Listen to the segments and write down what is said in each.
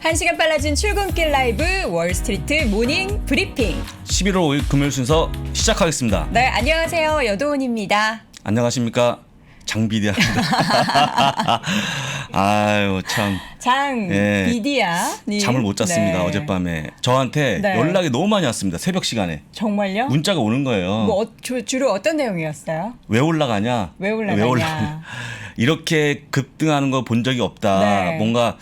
한 시간 빨라진 출근길 라이브 월스트리트 모닝 브리핑. 11월 5일 금요일 순서 시작하겠습니다. 네, 안녕하세요. 여도은입니다. 안녕하십니까? 장비디아입니다. 아유 참. 장비디아 님. 잠을 못 잤습니다. 네. 어젯밤에. 저한테 네. 연락이 너무 많이 왔습니다. 새벽 시간에. 정말요? 문자가 오는 거예요. 뭐 주로 어떤 내용이었어요? 왜 올라가냐? 왜 올라가냐? 이렇게 급등하는 거 본 적이 없다. 네. 뭔가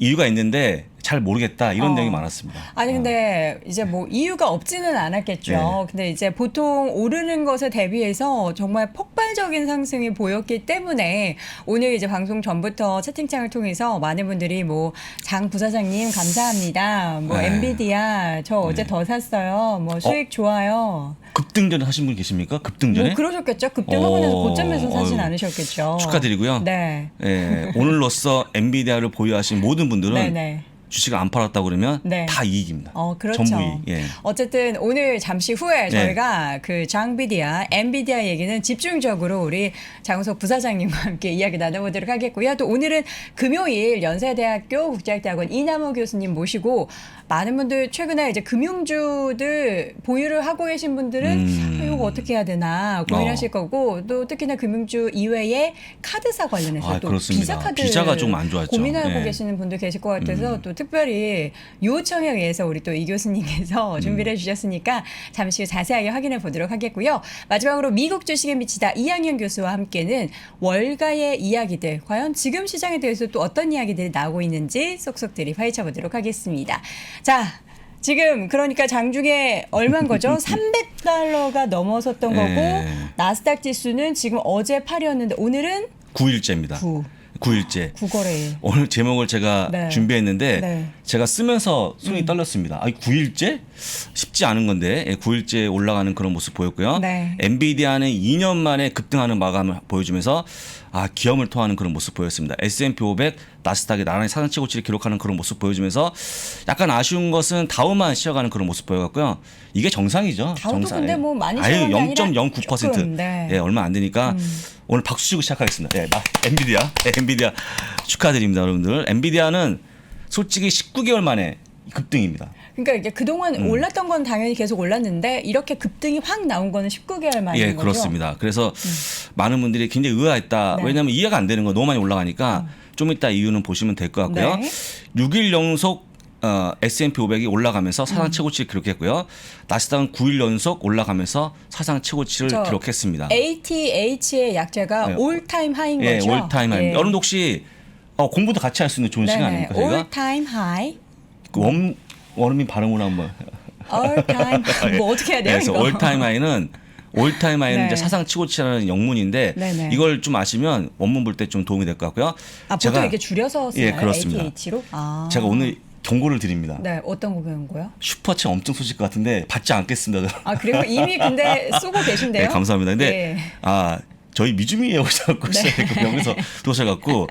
이유가 있는데 잘 모르겠다. 이런 내용이 많았습니다. 아니 근데 이제 뭐 이유가 없지는 않았겠죠. 네. 근데 이제 보통 오르는 것에 대비해서 정말 폭발적인 상승이 보였기 때문에 오늘 이제 방송 전부터 채팅창을 통해서 많은 분들이 뭐 장 부사장님 감사합니다. 뭐 네. 엔비디아 저 어제 더 샀어요. 뭐 수익 좋아요. 급등전 하신 분 계십니까? 급등전에? 뭐 그러셨겠죠. 급등하고 나서 고점에서 사진 어휴. 않으셨겠죠. 축하드리고요. 네. 예, 오늘로써 엔비디아를 보유하신 모든 분들은 네네. 주식을 안 팔았다고 그러면 네. 다 이익입니다. 그렇죠. 전부 이익. 예. 어쨌든 오늘 잠시 후에 네. 저희가 그 장비디아, 엔비디아 얘기는 집중적으로 우리 장우석 부사장님과 함께 이야기 나눠보도록 하겠고요. 또 오늘은 금요일 연세대학교 국제학대학원 이남호 교수님 모시고 많은 분들 최근에 이제 금융주들 보유를 하고 계신 분들은 이거 어떻게 해야 되나 고민하실 거고 또 특히나 금융주 이외에 카드사 관련해서 또 그렇습니다. 비자 카드 비자가 좀 안 좋았죠. 고민하고 네. 계시는 분들 계실 것 같아서 또 특별히 요청에 의해서 우리 또 이 교수님께서 준비를 해주셨으니까 잠시 후 자세하게 확인해 보도록 하겠고요. 마지막으로 미국 주식에 미치다 이양현 교수와 함께는 월가의 이야기들 과연 지금 시장에 대해서 또 어떤 이야기들이 나오고 있는지 쏙쏙들이 파헤쳐 보도록 하겠습니다. 자. 지금 그러니까 장중에 얼마인 거죠? 300달러가 넘어섰던 거고 나스닥 지수는 지금 어제 8이었는데 오늘은 9일째입니다. 9일째. 9거래일. 오늘 제목을 제가 네. 준비했는데 네. 제가 쓰면서 손이 떨렸습니다. 9일째? 쉽지 않은 건데 9일째 올라가는 그런 모습 보였고요. 네. 엔비디아는 2년 만에 급등하는 마감을 보여주면서 기염을 토하는 그런 모습 보였습니다. S&P 500, 나스닥이 나란히 사상 최고치를 기록하는 그런 모습 보여주면서 약간 아쉬운 것은 다우만 쉬어가는 그런 모습 보여갖고요. 이게 정상이죠. 다우도 정상. 근데 뭐 많이 아유, 쉬어간 게 아니라 0.09%. 조금, 네. 예, 얼마 안 되니까 오늘 박수 치고 시작하겠습니다. 예, 엔비디아 축하드립니다, 여러분들. 엔비디아는 솔직히 19개월 만에 급등입니다. 그러니까 이게 그동안 올랐던 건 당연히 계속 올랐는데 이렇게 급등이 확 나온 거는 19개월 만인 예, 거죠. 그렇습니다. 그래서 많은 분들이 굉장히 의아했다. 네. 왜냐하면 이해가 안 되는 거 너무 많이 올라가니까 좀 이따 이유는 보시면 될 것 같고요. 네. 6일 연속 S&P 500이 올라가면서 사상 최고치를 기록했고요. 나스닥은 9일 연속 올라가면서 사상 최고치를 저 기록했습니다. ATH의 약자가 네. 올타임 하이인 예, 거죠. 올타임 하이. 여러분도 혹시 공부도 같이 할 수 있는 좋은 시간 아닙니까? 저희가 올타임 하이. 원어민 발음으로 한번. 올타임 뭐 어떻게 해야 돼요? 그래서 이거? 올타임 하이는 네. 이제 사상 최고치라는 영문인데 네네. 이걸 좀 아시면 원문 볼 때 좀 도움이 될 것 같고요. 보통 이게 줄여서 쓰나요? 예, 그렇습니다. ATH로? 제가 오늘 경고를 드립니다. 네, 어떤 거고요? 슈퍼챗 엄청 쏘실 것 같은데 받지 않겠습니다. 그리고 이미 근데 쏘고 계신데요? 네, 감사합니다. 근데 예. 저희 미주미에 오셔갖고 여기서 도셔갖고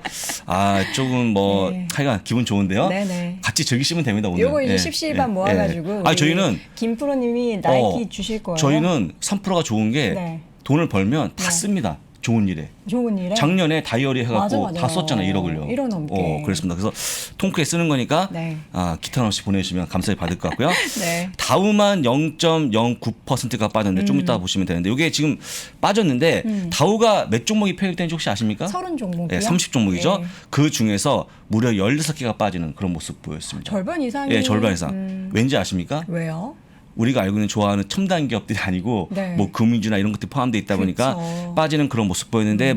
조금 뭐 네. 하여간 기분 좋은데요. 네네. 같이 즐기시면 됩니다. 오늘. 요거 이제 예, 십시일반 예, 모아가지고 예. 우리 저희는 김프로님이 나이키 주실 거예요. 저희는 3%가 좋은 게 네. 돈을 벌면 다 네. 씁니다. 좋은 일에. 좋은 일에 작년에 다이어리 해갖고 맞아. 다 썼잖아요. 1억을요. 1억 넘게. 그렇습니다. 그래서 통크에 쓰는 거니까 네. 기탄 없이 보내주시면 감사히 받을 것 같고요. 네. 다우만 0.09%가 빠졌는데 좀 이따 보시면 되는데 이게 지금 빠졌는데 다우가 몇 종목이 편입되는지 혹시 아십니까? 30종목이요? 네, 30종목이죠. 네. 그 중에서 무려 16개가 빠지는 그런 모습 보였습니다. 절반 이상이 예, 절반 이상. 왠지 아십니까? 왜요? 우리가 알고 있는 좋아하는 첨단 기업들이 아니고 네. 뭐 금융주나 이런 것들이 포함되어 있다 보니까 그쵸. 빠지는 그런 모습 보였는데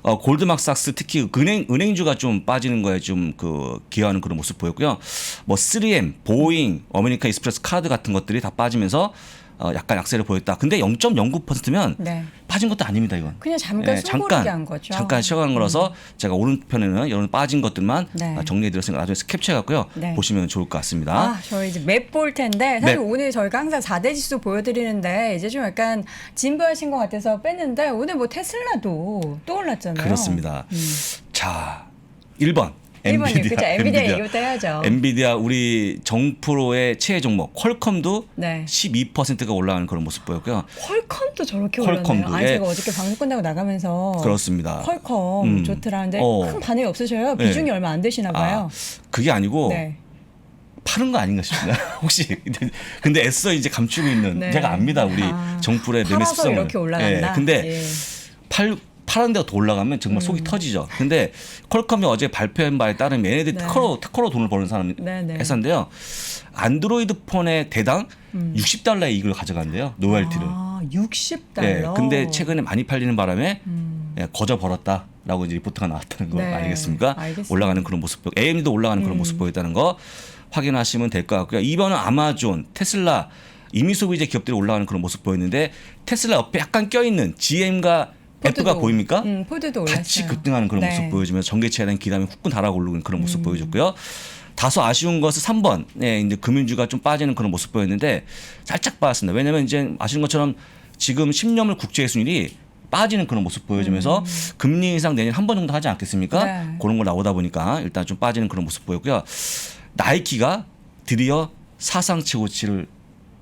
골드막삭스 특히 은행주가 좀 빠지는 거에 좀 기여하는 그런 모습 보였고요. 3M, 보잉, 어메리칸 익스프레스 카드 같은 것들이 다 빠지면서 약간 약세를 보였다. 근데 0.09%면 네. 빠진 것도 아닙니다, 이건. 그냥 잠깐 숨고르게 한 거죠. 잠깐 쉬어간 거라서 제가 오른편에는 이런 빠진 것들만 네. 정리해드렸으니까 나중에 캡처해갖고요. 네. 보시면 좋을 것 같습니다. 아, 저희 이제 맵 볼 텐데 사실 맵. 오늘 저희가 항상 4대 지수 보여드리는데 이제 좀 약간 진부하신 것 같아서 뺐는데 오늘 뭐 테슬라도 또 올랐잖아요. 그렇습니다. 자, 1번. 1번이요. 그죠. 엔비디아 얘기부터 해야죠. 엔비디아 우리 정프로의 최애 종목 퀄컴도 네. 12%가 올라가는 그런 모습 보였고요. 퀄컴도 저렇게 퀄컴도, 올랐네요. 아니 예. 제가 어저께 방송 끝나고 나가면서 그렇습니다. 퀄컴 좋더라는데 큰 반응이 없으셔요. 네. 비중이 얼마 안 되시나 봐요. 그게 아니고 네. 파는 거 아닌가 싶습니다. 혹시 근데 애써 이제 감추고 있는 네. 제가 압니다. 우리 정프로의 매매 팔아서 습성을. 이렇게 올라간다. 근데 예. 파는 데가 더 올라가면 정말 속이 터지죠. 근데 퀄컴이 어제 발표한 바에 따르면 얘네들이 네. 특허로 돈을 버는 사람 네. 회사인데요. 안드로이드 폰에 대당 60달러의 이익을 가져간대요. 로열티를. 아, 60달러. 예, 근데 최근에 많이 팔리는 바람에 거저 벌었다라고 이제 리포트가 나왔다는 거 네, 아니겠습니까? 알겠습니다. 올라가는 그런 모습, AMD도 올라가는 그런 모습 보였다는 거 확인하시면 될 것 같고요. 2번은 아마존, 테슬라, 이미 소비재 기업들이 올라가는 그런 모습 보였는데 테슬라 옆에 약간 껴있는 GM과 F가 보입니까? 포드도 올랐어요. 같이 급등하는 그런 네. 모습 보여주면서 전개체에 대한 기담이 후끈 달아오르는 그런 모습 보여줬고요. 다소 아쉬운 것은 3번, 이제 금융주가 좀 빠지는 그런 모습 보였는데 살짝 빠졌습니다. 왜냐하면 이제 아시는 것처럼 지금 10년물 국채 수익률이 빠지는 그런 모습 보여주면서 금리 인상 내년 한 번 정도 하지 않겠습니까? 네. 그런 거 나오다 보니까 일단 좀 빠지는 그런 모습 보였고요. 나이키가 드디어 사상 최고치를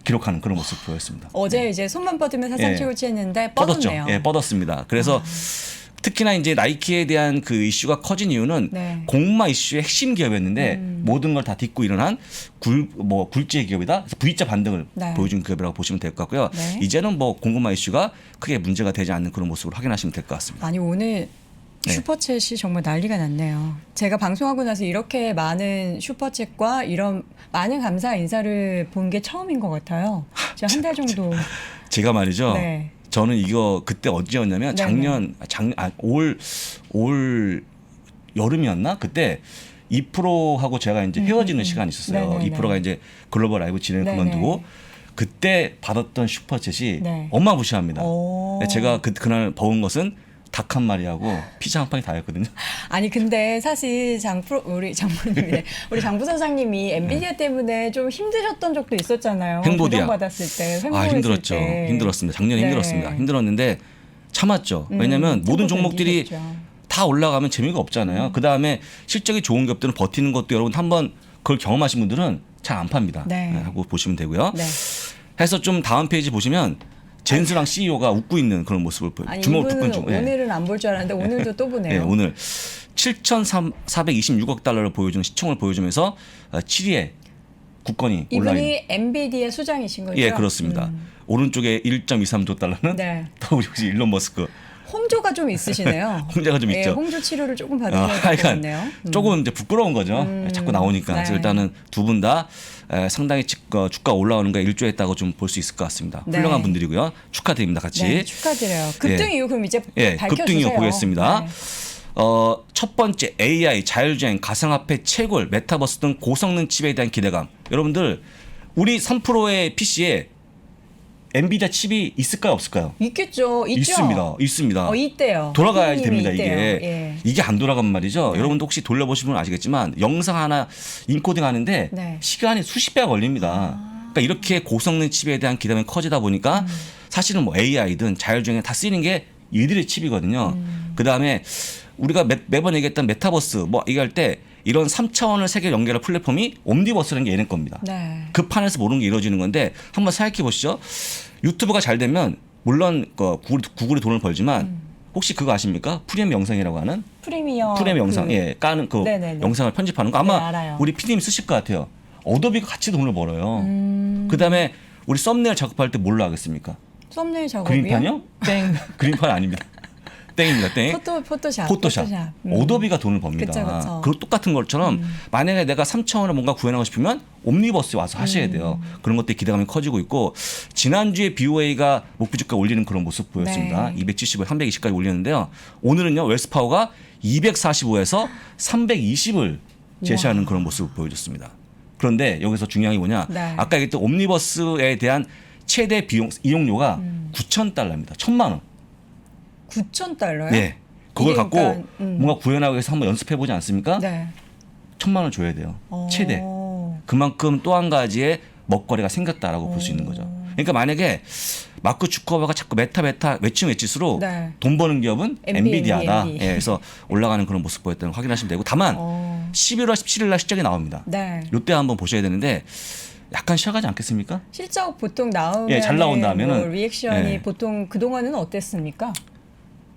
기록하는 그런 모습 보였습니다. 어제 이제 손만 뻗으면 사상 예. 최고치 했는데 뻗었죠. 뻗었네요. 예, 뻗었습니다. 그래서 특히나 이제 나이키에 대한 그 이슈가 커진 이유는 네. 공마 이슈의 핵심 기업이었는데 모든 걸 다 딛고 일어난 굴지의 기업이다. 그래서 V자 반등을 네. 보여준 기업이라고 보시면 될 것 같고요. 네. 이제는 뭐 공급망 이슈가 크게 문제가 되지 않는 그런 모습을 확인하시면 될 것 같습니다. 아니 오늘 네. 슈퍼챗이 정말 난리가 났네요. 제가 방송하고 나서 이렇게 많은 슈퍼챗과 이런 많은 감사 인사를 본 게 처음인 것 같아요. 제가 한 달 정도. 제가 말이죠. 네. 저는 이거 그때 언제였냐면 올 여름이었나? 그때 2%하고 제가 이제 헤어지는 시간이 있었어요. 네네네. 2%가 이제 글로벌 라이브 진행을 네네. 그만두고 그때 받았던 슈퍼챗이 네. 어마무시합니다. 오. 제가 그날 버은 것은 닭 한 마리하고 피자 한 판이 다였거든요. 아니 근데 사실 우리 장부님이 우리 장부 소장님이 엔비디아 때문에 좀 힘드셨던 적도 있었잖아요. 행보디아. 받았을 때, 힘들었죠. 때. 힘들었습니다. 작년에 네. 힘들었습니다. 힘들었는데 참았죠. 왜냐하면 모든 참고 종목들이 견디셨죠. 다 올라가면 재미가 없잖아요. 그 다음에 실적이 좋은 기업들은 버티는 것도 여러분 한번 그걸 경험하신 분들은 잘 안 팝니다. 네. 하고 보시면 되고요. 네. 해서 좀 다음 페이지 보시면 젠스랑 CEO가 웃고 있는 그런 모습을 보여요. 아니 주먹을 이분은 뚝 끈 오늘은 안 볼 줄 알았는데 오늘도 또 보네요. 네, 오늘 7,426억 달러를 보여주는 시총을 보여주면서 7위에 국건이 올라 있는. 이분이 엔비디아 수장이신 거죠? 예, 그렇습니다. 오른쪽에 1.23조 달러는 네. 또 우리 혹시 일론 머스크 홍조가 좀 있으시네요. 홍자가 좀 예, 있죠. 홍조 치료를 조금 받으셔야 될 것 하여간 같네요. 조금 이제 부끄러운 거죠. 자꾸 나오니까. 네. 그래서 일단은 두 분 다 상당히 주가 올라오는 거에 일조했다고 좀 볼 수 있을 것 같습니다. 네. 훌륭한 분들이고요. 축하드립니다. 같이. 네, 축하드려요. 급등 예. 이후 그럼 이제 예, 밝혀주세요. 급등 이후 보겠습니다. 네. 첫 번째 AI, 자율주행, 가상화폐, 채굴, 메타버스 등 고성능 칩에 대한 기대감. 여러분들 우리 3%의 PC에 엔비디아 칩이 있을까요, 없을까요? 있겠죠. 있죠. 있습니다. 있대요. 돌아가야 선생님이 됩니다. 있대요. 이게 예. 이게 안 돌아가면 말이죠. 여러분도 혹시 돌려보시면 아시겠지만 영상 하나 인코딩 하는데 네. 시간이 수십 배가 걸립니다. 그러니까 이렇게 고성능 칩에 대한 기대감이 커지다 보니까 사실은 뭐 AI든 자율주행에 다 쓰이는 게 이들의 칩이거든요. 그 다음에 우리가 매번 얘기했던 메타버스 뭐 얘기할 때 이런 3차원을 세계 연결할 플랫폼이 옴니버스라는 게 얘네 겁니다. 네. 그 판에서 모르는 게 이루어지는 건데 한번 생각해 보시죠. 유튜브가 잘 되면 물론 구글이 돈을 벌지만 혹시 그거 아십니까? 프리미엄 영상이라고 하는 프리미엄 영상, 까는 그 네네네. 영상을 편집하는 거 아마 네, 알아요. 우리 PD님 쓰실 것 같아요. 어도비가 같이 돈을 벌어요. 그 다음에 우리 썸네일 작업할 때 뭘로 하겠습니까? 썸네일 작업이요? 그림판이요? 땡. 그림판 아닙니다. 땡입니다. 땡. 포토샵. 어도비가 돈을 법니다. 그쵸. 그 똑같은 것처럼 만약에 내가 3차원을 뭔가 구현하고 싶으면 옴니버스에 와서 하셔야 돼요. 그런 것들이 기대감이 커지고 있고 지난주에 BOA가 목표 주가 올리는 그런 모습 보였습니다. 네. 275, 320까지 올렸는데요. 오늘은요. 웰스파워가 245에서 320을 제시하는 그런 모습을 보여줬습니다. 그런데 여기서 중요한 게 뭐냐? 네. 아까 얘기했던 옴니버스에 대한 최대 비용 이용료가 9,000달러입니다. 1,000만 원. 9,000달러요? 네. 그걸 이게 갖고 그러니까, 뭔가 구현하기 위해서 한번 연습해 보지 않습니까? 네. 1,000만 원 줘야 돼요. 최대. 어. 그만큼 또 한 가지의 먹거리가 생겼다라고 볼 수 있는 거죠. 그러니까 만약에 마크 주커버가 자꾸 메타 외치면 외칠수록 네. 돈 버는 기업은 엔비디아다. NVIDIA. 예, 그래서 올라가는 그런 모습 보였다는 걸 확인하시면 되고 다만 11월 17일 날 실적이 나옵니다. 네. 이때 한번 보셔야 되는데 약간 쉬어가지 않겠습니까? 실적 보통 나오면 예, 잘 나온다면은, 뭐 리액션이 예. 보통 그동안은 어땠습니까?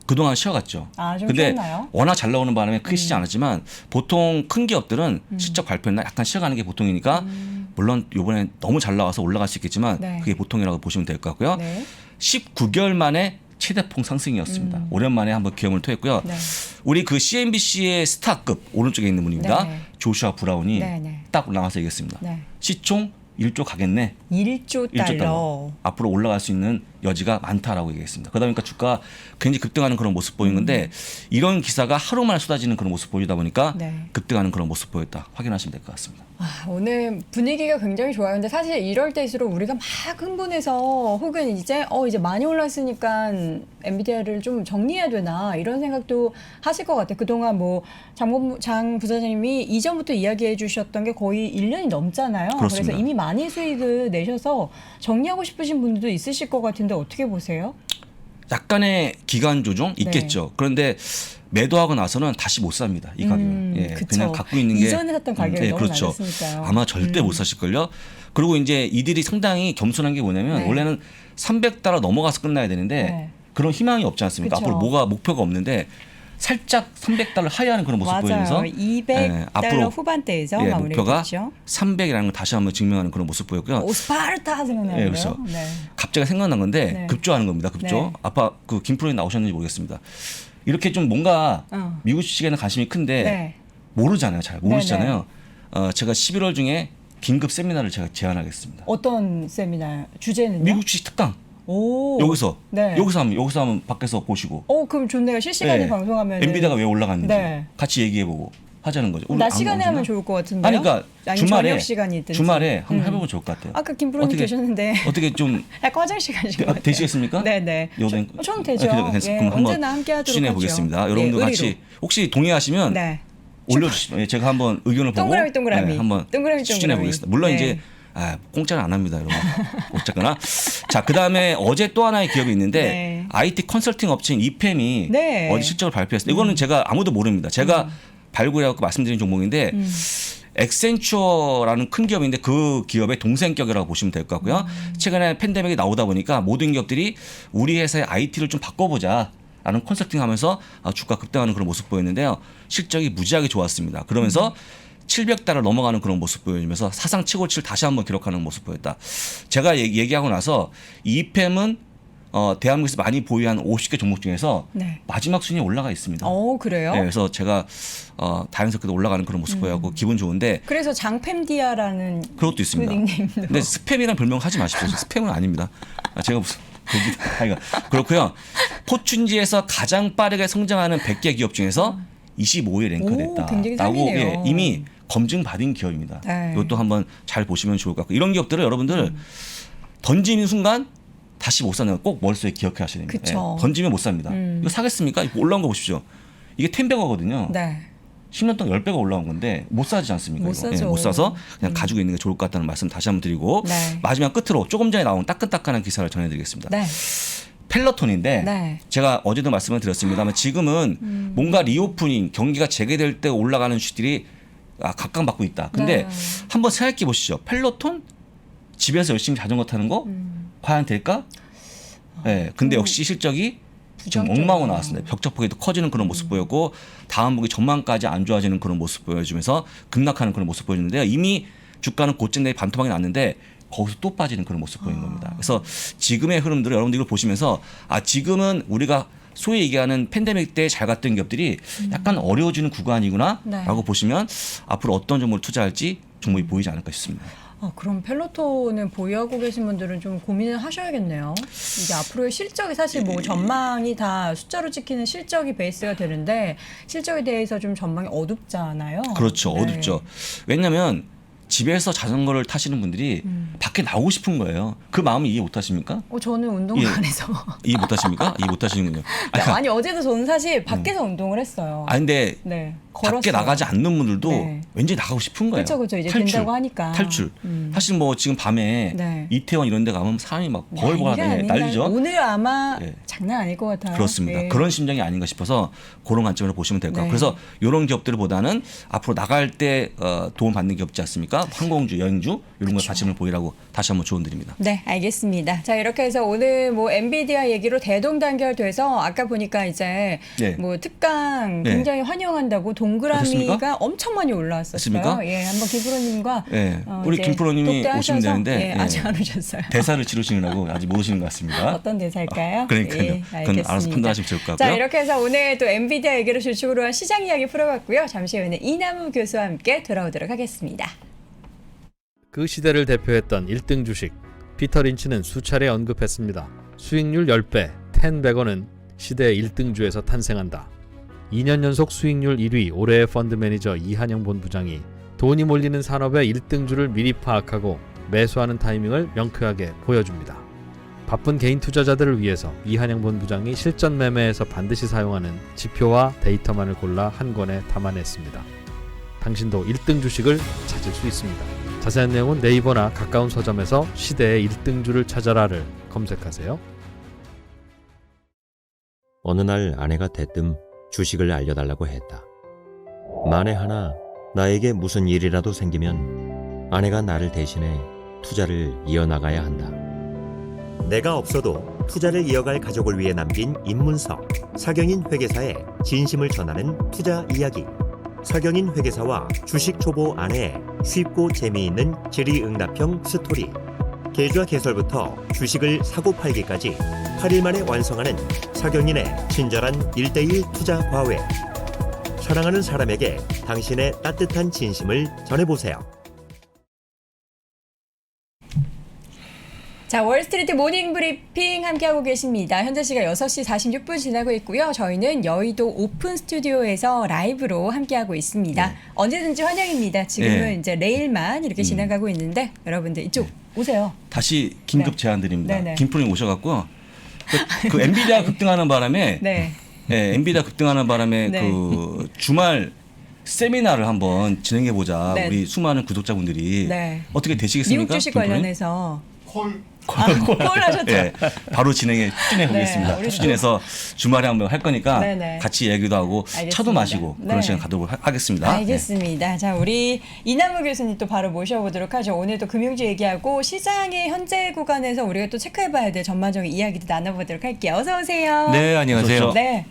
그동안 쉬어갔죠. 아, 좀 근데 쉬었나요? 워낙 잘 나오는 바람에 크게 쉬지 않았지만 보통 큰 기업들은 실적 발표나 약간 쉬어가는 게 보통이니까 물론 이번에 너무 잘 나와서 올라갈 수 있겠지만 네. 그게 보통이라고 보시면 될 것 같고요. 네. 19개월 만에 최대폭 상승이었습니다. 오랜만에 한번 기염을 토했고요. 네. 우리 그 CNBC의 스타급 오른쪽에 있는 분입니다. 네. 조슈아 브라운이 네. 딱 올라가서 얘기했습니다. 네. 시총 1조 가겠네. 1조 1조 달러. 달러. 앞으로 올라갈 수 있는 여지가 많다라고 얘기했습니다. 그러다 보니까 주가 굉장히 급등하는 그런 모습 보이는 건데 이런 기사가 하루 만에 쏟아지는 그런 모습 보이다 보니까 네. 급등하는 그런 모습 보였다. 확인하시면 될 것 같습니다. 아, 오늘 분위기가 굉장히 좋아요. 근데 사실 이럴 때일수록 우리가 막 흥분해서 혹은 이제 많이 올랐으니까 엔비디아를 좀 정리해야 되나 이런 생각도 하실 것 같아요. 그동안 뭐 장 부사장님이 이전부터 이야기해 주셨던 게 거의 1년이 넘잖아요. 그렇습니다. 그래서 이미 많이 수익을 내셔서 정리하고 싶으신 분들도 있으실 것 같은데 어떻게 보세요? 약간의 기간 조정 있겠죠. 그런데 매도하고 나서는 다시 못 삽니다. 이 가격은. 예, 그쵸. 그냥 갖고 있는 게 이전에 샀던 가격이 너무 그렇죠. 낮았으니까요. 아마 절대 못 사실걸요. 그리고 이제 이들이 상당히 겸손한 게 뭐냐면 네. 원래는 300달러 넘어가서 끝나야 되는데 네. 그런 희망이 없지 않습니까? 그쵸. 앞으로 뭐가 목표가 없는데 살짝 300달러 하회하는 그런 모습 보이면서 맞아요. 200달러 앞으로 후반대에서 예, 마무리가 목표가 됐죠. 300이라는 걸 다시 한번 증명하는 그런 모습 보였고요. 오, 스파르타 생각나는데요. 예, 그렇죠. 네. 갑자기 생각난 건데 네. 급조하는 겁니다. 급조. 네. 아까 그 김프로님 나오셨는지 모르겠습니다. 이렇게 좀 뭔가 미국 주식에는 관심이 큰데 네. 모르잖아요. 잘 모르시잖아요. 제가 11월 중에 긴급 세미나를 제가 제안하겠습니다. 어떤 세미나 주제는요? 미국 주식 특강. 오. 여기서 네. 여기서 하면 밖에서 보시고. 그럼 좋네요. 실시간에 네. 방송하면 엔비디아가 왜 올라갔는지 네. 같이 얘기해보고 하자는 거죠. 낮 안 시간에 오시나? 하면 좋을 것 같은데요. 아니, 그러니까 아니면 저녁 시간이든지. 주말에 한번 해보면 좋을 것 같아요. 아까 김프로님 어떻게- 계셨는데 어떻게 좀 약간 화장실 가신 것 같아요. 되시겠습니까? 네네. 저는 되죠. 괜찮습니다. 예, 그럼 한번 언제나 함께 하도록 추진해 하죠. 보겠습니다. 예, 여러분들 의리로. 같이 혹시 동의하시면 네. 올려주시면 예, 제가 한번 의견을 보고 동그라미. 한번 동그라미. 추진해 보겠습니다. 물론 네. 이제 공짜는 안 합니다, 여러분. 어쨌거나 자 그다음에 어제 또 하나의 기업이 있는데 네. IT 컨설팅 업체인 이팸이 네. 어제 실적을 발표했습니다. 이거는 제가 아무도 모릅니다. 제가 발굴해갖고 말씀드린 종목인데 엑센추어라는 큰 기업인데 그 기업의 동생격이라고 보시면 될 것 같고요. 최근에 팬데믹이 나오다 보니까 모든 기업들이 우리 회사의 IT를 좀 바꿔보자. 라는 컨설팅 하면서 주가 급등하는 그런 모습 보였는데요. 실적이 무지하게 좋았습니다. 그러면서 700달러 넘어가는 그런 모습 보여주면서 사상 최고치를 다시 한번 기록하는 모습 보였다. 제가 얘기하고 나서 이팸은 대한민국에서 많이 보유한 50개 종목 중에서 네. 마지막 순위에 올라가 있습니다. 그래요? 네, 그래서 제가 다행스럽게도 올라가는 그런 모습 보여갖고 기분 좋은데 그래서 장팸디아라는 그것도 있습니다. 그 닉네임도. 근데 스팸이라는 별명 하지 마십시오. 스팸은 아닙니다. 제가 무슨 그렇고요. 포춘지에서 가장 빠르게 성장하는 100개 기업 중에서 25위에 랭크됐다. 굉장히 상위네요. 이미 검증받은 기업입니다. 네. 이것도 한번 잘 보시면 좋을 것 같고 이런 기업들을 여러분들 던지는 순간 다시 못 사는 거 꼭 머릿속에 기억해 하셔야 됩니다. 그쵸. 던지면 못 삽니다. 이거 사겠습니까? 이거 올라온 거 보십시오. 이게 10배거든요. 네. 10년 동안 10배가 올라온 건데 못 사지 않습니까? 못 이거? 사죠. 못 사서 그냥 가지고 있는 게 좋을 것 같다는 말씀 다시 한번 드리고 네. 마지막 끝으로 조금 전에 나온 따끈따끈한 기사를 전해드리겠습니다. 네. 펠로톤인데 네. 제가 어제도 말씀을 드렸습니다만 지금은 뭔가 리오프닝 경기가 재개될 때 올라가는 주식들이 각광받고 있다. 근데 네. 한번 생각해 보시죠. 펠로톤 집에서 열심히 자전거 타는 거 과연 될까? 네, 근데 역시 실적이 지금 부정적이네요. 엉망으로 나왔습니다. 벽적폭이 더 커지는 그런 모습 보였고 다음 분기 전망까지 안 좋아지는 그런 모습 보여주면서 급락하는 그런 모습 보여주는데요. 이미 주가는 고점 내에 반토막이 났는데 거기서 또 빠지는 그런 모습 보이는 겁니다. 그래서 지금의 흐름들을 여러분들이 이걸 보시면서 지금은 우리가 소위 얘기하는 팬데믹 때 잘 갔던 기업들이 약간 어려워지는 구간이구나 네. 라고 보시면 앞으로 어떤 종목을 투자할지 종목이 보이지 않을까 싶습니다. 그럼 펠로톤을 보유하고 계신 분들은 좀 고민을 하셔야겠네요. 이게 앞으로의 실적이 사실 뭐 전망이 다 숫자로 찍히는 실적이 베이스가 되는데 실적에 대해서 좀 전망이 어둡잖아요. 그렇죠. 네. 어둡죠. 왜냐하면 집에서 자전거를 타시는 분들이 밖에 나오고 싶은 거예요. 그 마음을 이해 못 하십니까? 저는 운동을 예. 안 해서. 이해 못 하십니까? 이해 못 하시는군요. 아니 어제도 저는 사실 밖에서 운동을 했어요. 아 근데 네. 밖에 걸었어요. 나가지 않는 분들도 네. 왠지 나가고 싶은 거예요. 그렇죠. 이제 탈출, 된다고 하니까. 탈출. 사실 뭐 지금 밤에 네. 이태원 이런 데 가면 사람이 막 벌벌 난리죠. 오늘 아마 네. 장난 아닐 것 같아요. 그렇습니다. 네. 그런 심정이 아닌가 싶어서 그런 관점으로 보시면 될 것 같아요. 네. 그래서 이런 기업들보다는 앞으로 나갈 때 도움 받는 기업지 않습니까? 항공주, 여행주 이런 걸 관심을 보이라고 다시 한번 조언드립니다. 네, 알겠습니다. 자, 이렇게 해서 오늘 뭐 엔비디아 얘기로 대동단결돼서 아까 보니까 이제 네. 뭐 특강 네. 굉장히 환영한다고 동그라미가 그렇습니까? 엄청 많이 올라왔었어요. 그렇습니까? 예, 한번 김프로님과 네. 우리 김프로님이 오시면 되는데 예, 아직 안 오셨어요. 대사를 치르시느라고 아직 모르시는 것 같습니다. 어떤 대사일까요? 그러니까요. 예, 그건 알아서 판단하시면 좋을 것 같고요. 자, 이렇게 해서 오늘 또 엔비디아 얘기를 주축으로 한 시장 이야기 풀어봤고요. 잠시 후에는 이남우 교수와 함께 돌아오도록 하겠습니다. 그 시대를 대표했던 1등 주식 피터 린치는 수차례 언급했습니다. 수익률 10배, 10백원은 시대의 1등주에서 탄생한다. 2년 연속 수익률 1위 올해의 펀드 매니저 이한영 본부장이 돈이 몰리는 산업의 1등주를 미리 파악하고 매수하는 타이밍을 명쾌하게 보여줍니다. 바쁜 개인 투자자들을 위해서 이한영 본부장이 실전 매매에서 반드시 사용하는 지표와 데이터만을 골라 한 권에 담아냈습니다. 당신도 1등 주식을 찾을 수 있습니다. 자세한 내용은 네이버나 가까운 서점에서 시대의 1등주를 찾아라를 검색하세요. 어느 날 아내가 대뜸 주식을 알려달라고 했다. 만에 하나 나에게 무슨 일이라도 생기면 아내가 나를 대신해 투자를 이어나가야 한다. 내가 없어도 투자를 이어갈 가족을 위해 남긴 입문서 서경인 회계사의 진심을 전하는 투자 이야기. 서경인 회계사와 주식 초보 아내의 쉽고 재미있는 질의응답형 스토리. 계좌 개설부터 주식을 사고 팔기까지 8일 만에 완성하는 서경인의 친절한 1:1 투자 과외. 사랑하는 사람에게 당신의 따뜻한 진심을 전해보세요. 자, 월스트리트 모닝 브리핑 함께하고 계십니다. 현재 시각 6시 46분 지나고 있고요. 저희는 여의도 오픈 스튜디오에서 라이브로 함께하고 있습니다. 네. 언제든지 환영입니다. 지금은 네. 이제 레일만 이렇게 지나가고 있는데 여러분들 이쪽 오세요. 다시 긴급 네. 제안드립니다. 네네. 김프로님 오셔갖고 그 엔비디아 급등하는 바람에 네. 엔비디아 급등하는 바람에 네. 그 주말 세미나를 한번 진행해 보자. 네. 우리 수많은 구독자분들이 네. 어떻게 되시겠습니까? 미국 주식 김프로님? 관련해서 콜 하셨죠? 예, 바로 추진해 보겠습니다. 우리 추진해서 주말에 한번 할 거니까 네네. 같이 얘기도 하고 알겠습니다. 차도 마시고 네. 그런 시간 가도록 하겠습니다. 알겠습니다. 자, 우리 이남우 교수님 또 바로 모셔보도록 하죠. 오늘 또 금융주 얘기하고 시장의 현재 구간에서 우리가 또 체크해봐야 될 전반적인 이야기도 나눠보도록 할게요. 어서 오세요. 네, 안녕하세요. 네.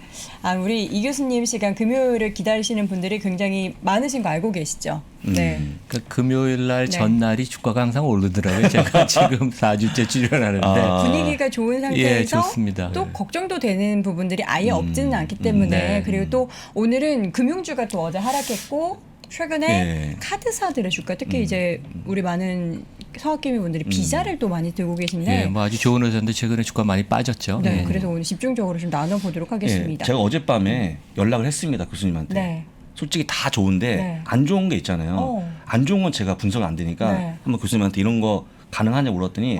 우리 이 교수님 시간 금요일을 기다리시는 분들이 굉장히 많으신 거 알고 계시죠? 네. 그 금요일 날 네. 전날이 주가가 항상 오르더라고요. 제가 지금 4주째 출연하는데 분위기가 좋은 상태에서 예, 좋습니다. 또 네. 걱정도 되는 부분들이 아예 없지는 않기 때문에 네. 그리고 또 오늘은 금융주가 또 어제 하락했고 최근에 예. 카드사들의 주가 특히 이제 우리 많은 서학개미 분들이 비자를 또 많이 들고 계신데 예, 뭐 아주 좋은 회사인데 최근에 주가 많이 빠졌죠. 네, 예. 그래서 오늘 집중적으로 좀 나눠보도록 예, 하겠습니다. 제가 어젯밤에 연락을 했습니다 교수님한테. 네. 솔직히 다 좋은데 네. 안 좋은 게 있잖아요. 안 좋은 건 제가 분석 안 되니까 네. 한번 교수님한테 이런 거 가능하냐고 물었더니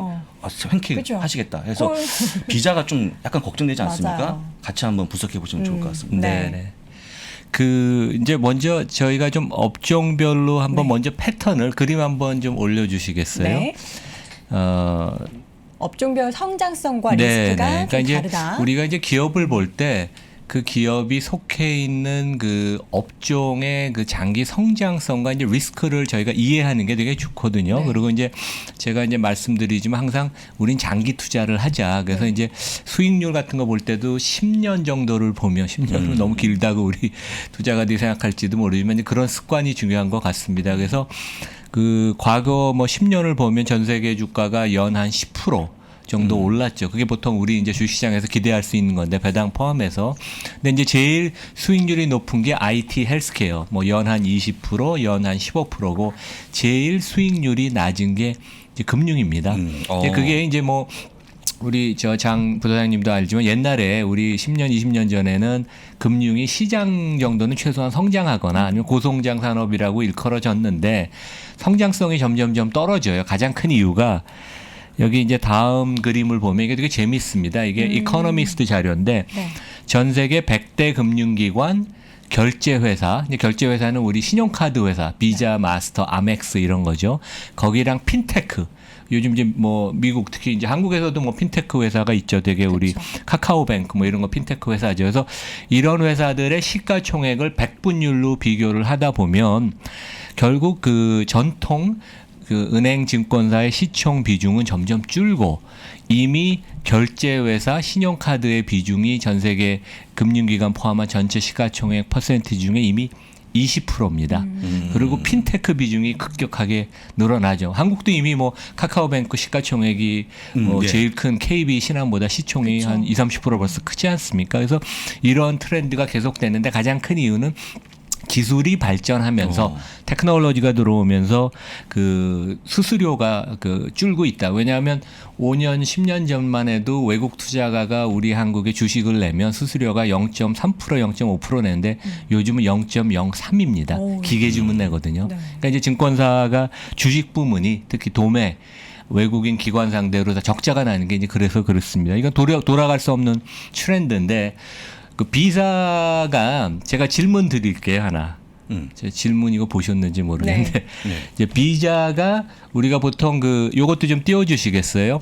흔쾌히 그쵸. 하시겠다 해서 콜. 비자가 좀 약간 걱정되지 않습니까? 맞아요. 같이 한번 분석해 보시면 좋을 것 같습니다. 네. 네, 네. 그 이제 먼저 저희가 좀 업종별로 한번 네. 먼저 패턴을 그림 한번 좀 올려주시겠어요? 네. 업종별 성장성과 리스크가 그러니까 좀 이제 다르다. 우리가 이제 기업을 볼 때 그 기업이 속해 있는 그 업종의 그 장기 성장성과 이제 리스크를 저희가 이해하는 게 되게 좋거든요. 네. 그리고 이제 제가 이제 말씀드리지만 항상 우린 장기 투자를 하자. 그래서 이제 수익률 같은 거 볼 때도 10년 정도를 보면 10년은 너무 길다고 우리 투자가들이 생각할지도 모르지만 이제 그런 습관이 중요한 것 같습니다. 그래서 그 과거 뭐 10년을 보면 전 세계 주가가 연 한 10% 정도 올랐죠. 그게 보통 우리 이제 주식시장에서 기대할 수 있는 건데 배당 포함해서. 근데 이제 제일 수익률이 높은 게 IT 헬스케어. 뭐 연 한 20%, 연 한 15%고 제일 수익률이 낮은 게 이제 금융입니다. 이제 그게 이제 뭐 우리 저 장 부사장님도 알지만 옛날에 우리 10년, 20년 전에는 금융이 시장 정도는 최소한 성장하거나 아니면 고성장 산업이라고 일컬어졌는데 성장성이 점점점 떨어져요. 가장 큰 이유가 여기 이제 다음 그림을 보면 이게 되게 재밌습니다. 이게 이코노미스트 자료인데 네. 전 세계 100대 금융기관 결제회사, 이제 결제회사는 우리 신용카드 회사, 비자, 마스터, 아멕스 이런 거죠. 거기랑 핀테크. 요즘 이제 뭐 미국 특히 이제 한국에서도 뭐 핀테크 회사가 있죠. 되게 우리 카카오뱅크 뭐 이런 거 핀테크 회사죠. 그래서 이런 회사들의 시가총액을 100분율로 비교를 하다 보면 결국 그 전통 그 은행 증권사의 시총 비중은 점점 줄고 이미 결제회사 신용카드의 비중이 전 세계 금융기관 포함한 전체 시가총액 퍼센트 중에 이미 20%입니다. 그리고 핀테크 비중이 급격하게 늘어나죠. 한국도 이미 뭐 카카오뱅크 시가총액이 뭐 예. 제일 큰 KB 신한보다 시총이 그쵸. 한 20-30% 벌써 크지 않습니까? 그래서 이런 트렌드가 계속되는데 가장 큰 이유는 기술이 발전하면서 테크놀로지가 들어오면서 그 수수료가 그 줄고 있다. 왜냐하면 5년, 10년 전만 해도 외국 투자가가 우리 한국에 주식을 내면 수수료가 0.3%, 0.5% 내는데 요즘은 0.03입니다. 오. 기계 주문 내거든요. 네. 그러니까 이제 증권사가 주식 부문이 특히 도매 외국인 기관 상대로 다 적자가 나는 게 이제 그래서 그렇습니다. 이건 돌아갈 수 없는 트렌드인데 그 비자가 제가 질문 드릴게요 하나. 제 질문 이거 보셨는지 모르겠는데 네. 이제 비자가 우리가 보통 그 요것도 좀 띄워주시겠어요?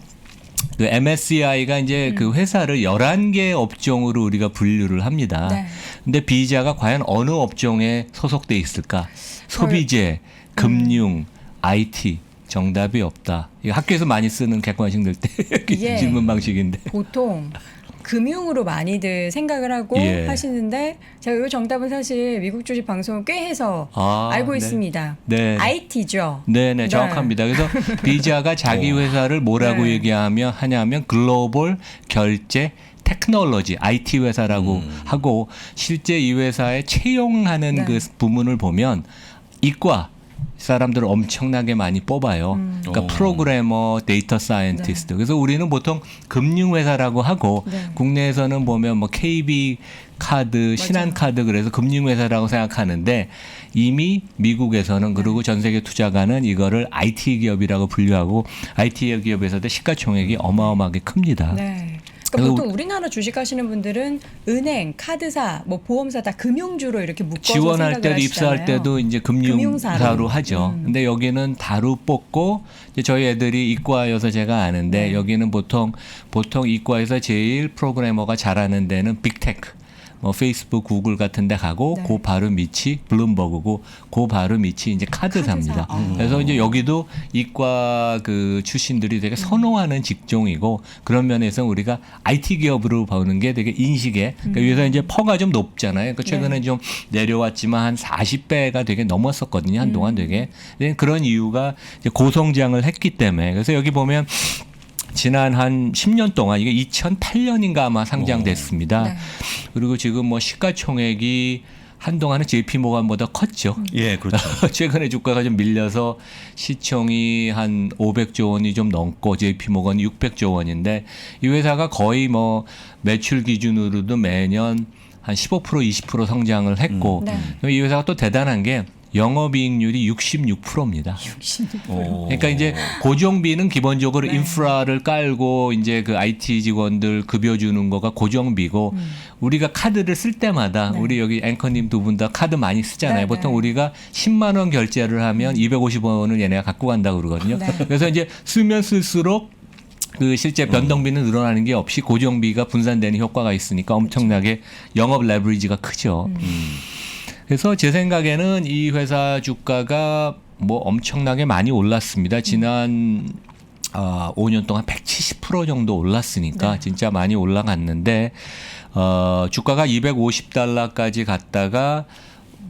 그 MSCI가 이제 그 회사를 11개 업종으로 우리가 분류를 합니다. 네. 근데 비자가 과연 어느 업종에 소속돼 있을까? 소비재, 금융, IT. 정답이 없다. 이거 학교에서 많이 쓰는 객관식 낼 때 이게 질문 방식인데. 보통 금융으로 많이들 생각을 하고 예. 하시는데 제가 이 정답은 사실 미국 주식 방송을 꽤 해서 알고 네. 있습니다. 네. IT죠. 네네 정확합니다. 그래서 비자가 자기 회사를 뭐라고 네. 하냐면 글로벌 결제 테크놀로지 IT 회사라고 하고 실제 이 회사에 채용하는 네. 그 부문을 보면 이과 사람들을 엄청나게 많이 뽑아요. 그러니까 오. 프로그래머, 데이터 사이언티스트. 그래서 우리는 보통 금융회사라고 하고 네. 국내에서는 보면 뭐 KB 카드, 신한카드 그래서 금융회사라고 생각하는데 이미 미국에서는 그리고 전 세계 투자가는 이거를 IT 기업이라고 분류하고 IT 기업에서도 시가총액이 어마어마하게 큽니다. 네. 그래서 그러니까 보통 우리나라 주식하시는 분들은 은행, 카드사, 뭐 보험사 다 금융주로 이렇게 묶어서 지원할 생각을 때도 하시잖아요. 입사할 때도 이제 금융사로 금융사로. 하죠. 근데 여기는 다루 뽑고 이제 저희 애들이 이과여서 제가 아는데 네. 여기는 보통 이과에서 제일 프로그래머가 잘하는 데는 빅테크. 뭐 페이스북, 구글 같은 데 가고 네. 그 바로 밑이 블룸버그고 그 바로 밑이 이제 카드사입니다. 카드사. 그래서 이제 여기도 이과 그 출신들이 되게 선호하는 직종이고 그런 면에서 우리가 IT 기업으로 보는 게 되게 인식에 그러니까 여기서 이제 퍼가 좀 높잖아요. 그러니까 최근에 네. 좀 내려왔지만 한 40배가 되게 넘었었거든요. 한동안 되게. 근데 그런 이유가 이제 고성장을 했기 때문에 그래서 여기 보면 지난 한 10년 동안 이게 2008년인가 아마 상장됐습니다. 네. 그리고 지금 뭐 시가총액이 한동안은 JP 모간보다 컸죠. 예, 그렇죠. 최근에 주가가 좀 밀려서 시총이 한 500조 원이 좀 넘고 JP 모건이 600조 원인데 이 회사가 거의 뭐 매출 기준으로도 매년 한 15% 20% 성장을 했고 네. 이 회사가 또 대단한 게 영업이익률이 66%입니다. 오. 그러니까 이제 고정비는 기본적으로 네. 인프라를 깔고 이제 그 IT 직원들 급여 주는 거가 고정비고 우리가 카드를 쓸 때마다 네. 우리 여기 앵커님 두 분 다 카드 많이 쓰잖아요. 네, 보통 네. 우리가 10만 원 결제를 하면 250원을 얘네가 갖고 간다고 그러거든요. 네. 그래서 이제 쓰면 쓸수록 그 실제 변동비는 늘어나는 게 없이 고정비가 분산되는 효과가 있으니까 엄청나게 영업 레버리지가 크죠. 그래서 제 생각에는 이 회사 주가가 뭐 엄청나게 많이 올랐습니다. 지난 5년 동안 170% 정도 올랐으니까 네. 진짜 많이 올라갔는데 주가가 250달러까지 갔다가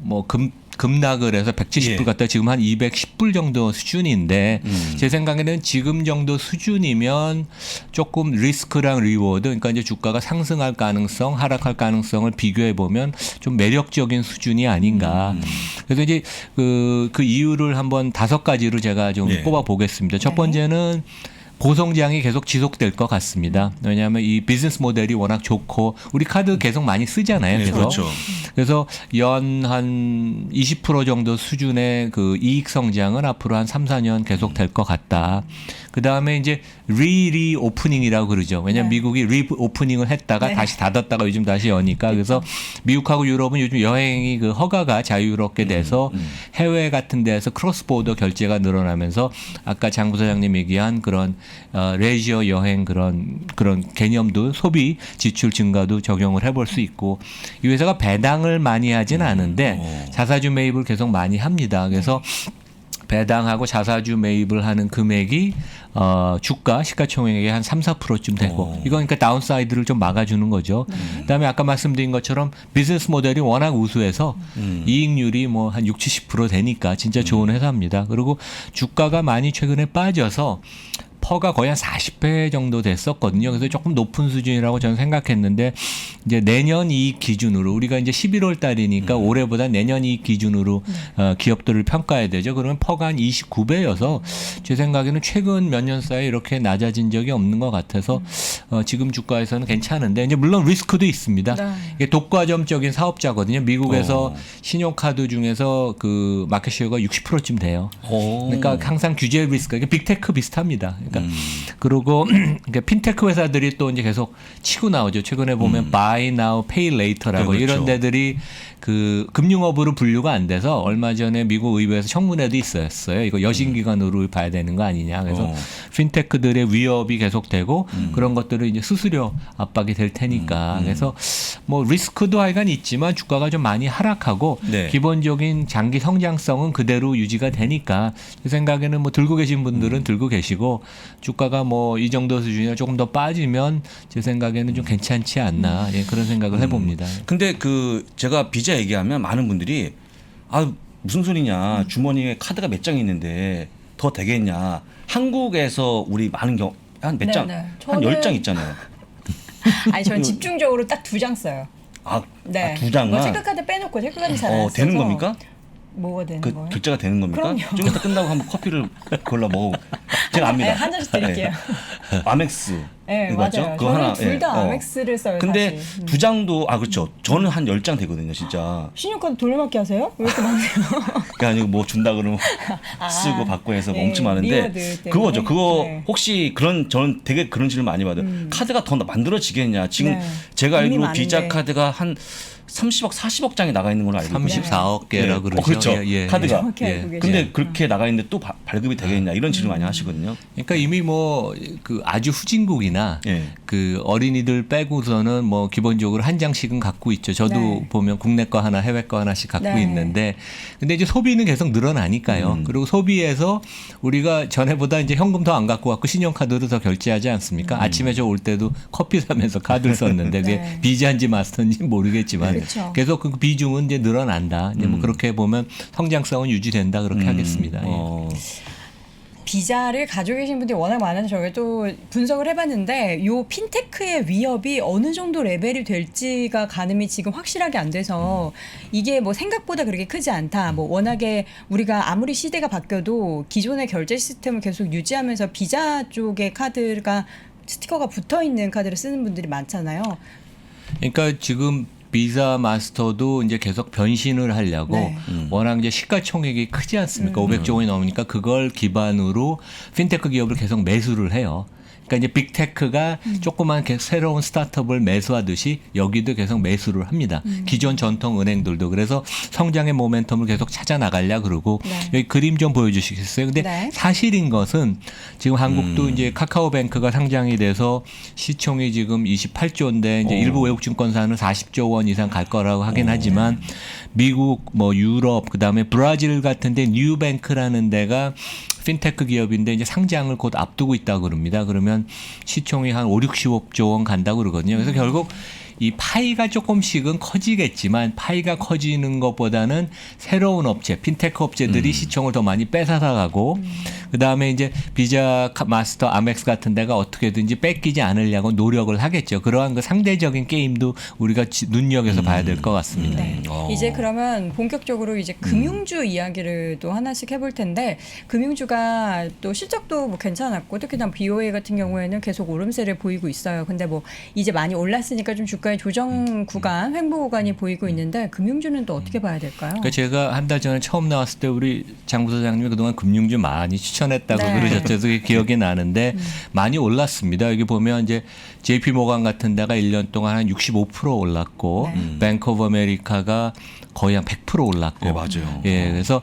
뭐 급락을 해서 170불 예. 갔다가 지금 한 210불 정도 수준인데 제 생각에는 지금 정도 수준이면 조금 리스크랑 리워드 그러니까 이제 주가가 상승할 가능성 하락할 가능성을 비교해 보면 좀 매력적인 수준이 아닌가. 그래서 이제 그 이유를 한번 5가지로 제가 좀 예. 뽑아 보겠습니다. 첫 네. 번째는 고성장이 계속 지속될 것 같습니다. 왜냐하면 이 비즈니스 모델이 워낙 좋고 우리 카드 계속 많이 쓰잖아요. 네, 그래서 그렇죠. 그래서 연 한 20% 정도 수준의 그 이익 성장은 앞으로 한 3, 4년 계속 될 것 같다. 그 다음에 이제 리오프닝이라고 그러죠. 왜냐하면 네. 미국이 리오프닝을 했다가 네. 다시 닫았다가 요즘 다시 여니까 그래서 미국하고 유럽은 요즘 여행이 그 허가가 자유롭게 돼서 해외 같은 데서 크로스보더 결제가 늘어나면서 아까 장 부사장님 얘기한 그런 레이저 여행 그런 개념도 소비 지출 증가도 적용을 해볼 수 있고 이 회사가 배당을 많이 하진 않은데 자사주 매입을 계속 많이 합니다. 그래서 배당하고 자사주 매입을 하는 금액이 주가 시가총액의 한 3, 4%쯤 되고 이건 그러니까 다운사이드를 좀 막아주는 거죠. 그다음에 아까 말씀드린 것처럼 비즈니스 모델이 워낙 우수해서 이익률이 뭐 한 60, 70% 되니까 진짜 좋은 회사입니다. 그리고 주가가 많이 최근에 빠져서 퍼가 거의 한 40배 정도 됐었거든요. 그래서 조금 높은 수준이라고 저는 생각했는데 이제 내년 이익 기준으로 우리가 이제 11월 달이니까 올해보다 내년 이익 기준으로 기업들을 평가해야 되죠. 그러면 퍼가 한 29배여서 제 생각에는 최근 몇 년 사이에 이렇게 낮아진 적이 없는 것 같아서 지금 주가에서는 괜찮은데 이제 물론 리스크도 있습니다. 네. 이게 독과점적인 사업자거든요. 미국에서 신용카드 중에서 그 마켓쉐어가 60%쯤 돼요. 그러니까 항상 규제 리스크가 이게 빅테크 비슷합니다. 그러니까 그리고 그러니까 핀테크 회사들이 또 이제 계속 치고 나오죠. 최근에 보면 Buy Now, Pay Later라고 그렇죠. 이런 데들이 그 금융업으로 분류가 안 돼서 얼마 전에 미국 의회에서 청문회도 있었어요. 이거 여신기관으로 봐야 되는 거 아니냐. 그래서 핀테크들의 위협이 계속되고 그런 것들을 이제 수수료 압박이 될 테니까 그래서 뭐 리스크도 하여간 있지만 주가가 좀 많이 하락하고 네. 기본적인 장기 성장성은 그대로 유지가 되니까 제 생각에는 뭐 들고 계신 분들은 들고 계시고 주가가 뭐 이 정도 수준이나 조금 더 빠지면 제 생각에는 좀 괜찮지 않나 예, 그런 생각을 해봅니다. 근데 그 제가 비자 얘기하면 많은 분들이 아 무슨 소리냐 주머니에 카드가 몇 장 있는데 더 되겠냐 한국에서 우리 많은 경우 한 몇 네, 장? 네. 한 저는- 10장 있잖아요. 아니 저는 집중적으로 딱 2장 써요. 아, 네. 아, 두 장만? 뭐 체크카드 빼놓고 체크카드 잘 안 써서. 되는 겁니까? 뭐가 되는 그 거예요? 결제가 되는 겁니까? 그럼요. 좀 이따 끝나고 한번 커피를 골라 먹어. 제가 압니다. 네, 한 잔씩 드릴게요. 네. 아멕스. 네, 이거 맞죠? 맞아요. 그거 저는 하나, 둘 다 예, 아멕스를 써요. 근데 사실. 두 장도 그렇죠. 저는 한 10장 되거든요, 진짜. 신용카드 돌려막기 하세요? 왜 이렇게 많네요? 그게 아니고 뭐 준다 그러면 쓰고 받고 해서 네, 엄청 많은데 리워드 때문에. 그거죠. 그거 네. 혹시 저는 되게 그런 질문 많이 받아요. 카드가 더 만들어지겠냐? 지금 네. 제가 이미 알기로 많은데. 비자 카드가 한 30억, 40억 장이 나가 있는 걸로 알고 있거든요. 34억 개라 네. 그러죠. 그렇죠. 예, 예. 카드가. 정확히 알고 계세요. 근데 그렇게 나가 있는데 또 발급이 되겠냐? 이런 질문 많이 하시거든요. 그러니까 이미 뭐 그 아주 후진국이나 예. 그 어린이들 빼고서는 뭐 기본적으로 한 장씩은 갖고 있죠. 저도 네. 보면 국내 거 하나 해외 거 하나씩 갖고 네. 있는데 근데 이제 소비는 계속 늘어나니까요. 그리고 소비에서 우리가 전에보다 이제 현금 더 안 갖고 왔고 신용카드로 더 결제하지 않습니까? 아침에 저 올 때도 커피 사면서 카드를 썼는데 그게 네. 비자인지 마스터인지 모르겠지만 그렇죠. 계속 그 비중은 이제 늘어난다. 이제 뭐 그렇게 보면 성장성은 유지된다 그렇게 하겠습니다. 예. 비자를 가지고 계신 분들이 워낙 많아서 저희가 또 분석을 해봤는데 요 핀테크의 위협이 어느 정도 레벨이 될지가 가늠이 지금 확실하게 안 돼서 이게 뭐 생각보다 그렇게 크지 않다. 뭐 워낙에 우리가 아무리 시대가 바뀌어도 기존의 결제 시스템을 계속 유지하면서 비자 쪽의 카드가 스티커가 붙어 있는 카드를 쓰는 분들이 많잖아요. 그러니까 지금 비자 마스터도 이제 계속 변신을 하려고 네. 워낙 이제 시가총액이 크지 않습니까? 500조 원이 넘으니까 그걸 기반으로 핀테크 기업을 계속 매수를 해요. 그러니까 이제 빅테크가 조그만 새로운 스타트업을 매수하듯이 여기도 계속 매수를 합니다. 기존 전통 은행들도 그래서 성장의 모멘텀을 계속 찾아 나가려 그러고 네. 여기 그림 좀 보여주시겠어요? 근데 네. 사실인 것은 지금 한국도 이제 카카오뱅크가 상장이 돼서 시총이 지금 28조인데 이제 일부 외국 증권사는 40조 원 이상 갈 거라고 하긴 하지만 미국 뭐 유럽 그다음에 브라질 같은데 뉴뱅크라는 데가 핀테크 기업인데 이제 상장을 곧 앞두고 있다고 그럽니다. 그러면 시총이 한 5, 60조 원 간다고 그러거든요. 그래서 결국 이 파이가 조금씩은 커지겠지만 파이가 커지는 것보다는 새로운 업체, 핀테크 업체들이 시총을 더 많이 뺏어가고 그다음에 이제 비자, 마스터, 아멕스 같은 데가 어떻게든지 뺏기지 않으려고 노력을 하겠죠. 그러한 그 상대적인 게임도 우리가 눈여겨서 봐야 될 것 같습니다. 네. 이제 그러면 본격적으로 이제 금융주 이야기를 또 하나씩 해볼 텐데 금융주가 또 실적도 뭐 괜찮았고 특히나 BOA 같은 경우에는 계속 오름세를 보이고 있어요. 근데 뭐 이제 많이 올랐으니까 좀 주가의 조정 구간, 횡보 구간이 보이고 있는데 금융주는 또 어떻게 봐야 될까요? 그러니까 제가 한 달 전에 처음 나왔을 때 우리 장 부사장님이 그동안 금융주 많이 추천했다고 네. 그러셨죠. 그래서 그게 기억이 나는데 많이 올랐습니다. 여기 보면 이제 JP 모간 같은 데가 1년 동안 한 65% 올랐고 뱅크 오브 아메리카가 거의 한 100% 올랐고. 네, 맞아요. 예, 그래서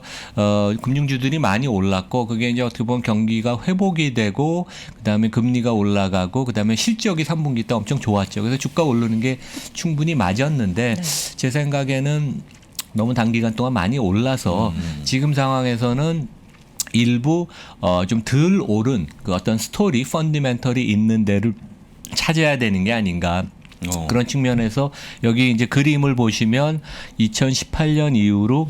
금융주들이 많이 올랐고 그게 이제 어떻게 보면 경기가 회복이 되고 그다음에 금리가 올라가고 그다음에 실적이 3분기 때 엄청 좋았죠. 그래서 주가 오르는 게 충분히 맞았는데 제 생각에는 너무 단기간 동안 많이 올라서 지금 상황에서는 일부 좀 덜 오른 그 어떤 스토리, 펀디멘털이 있는 데를 찾아야 되는 게 아닌가. 그런 측면에서 여기 이제 그림을 보시면 2018년 이후로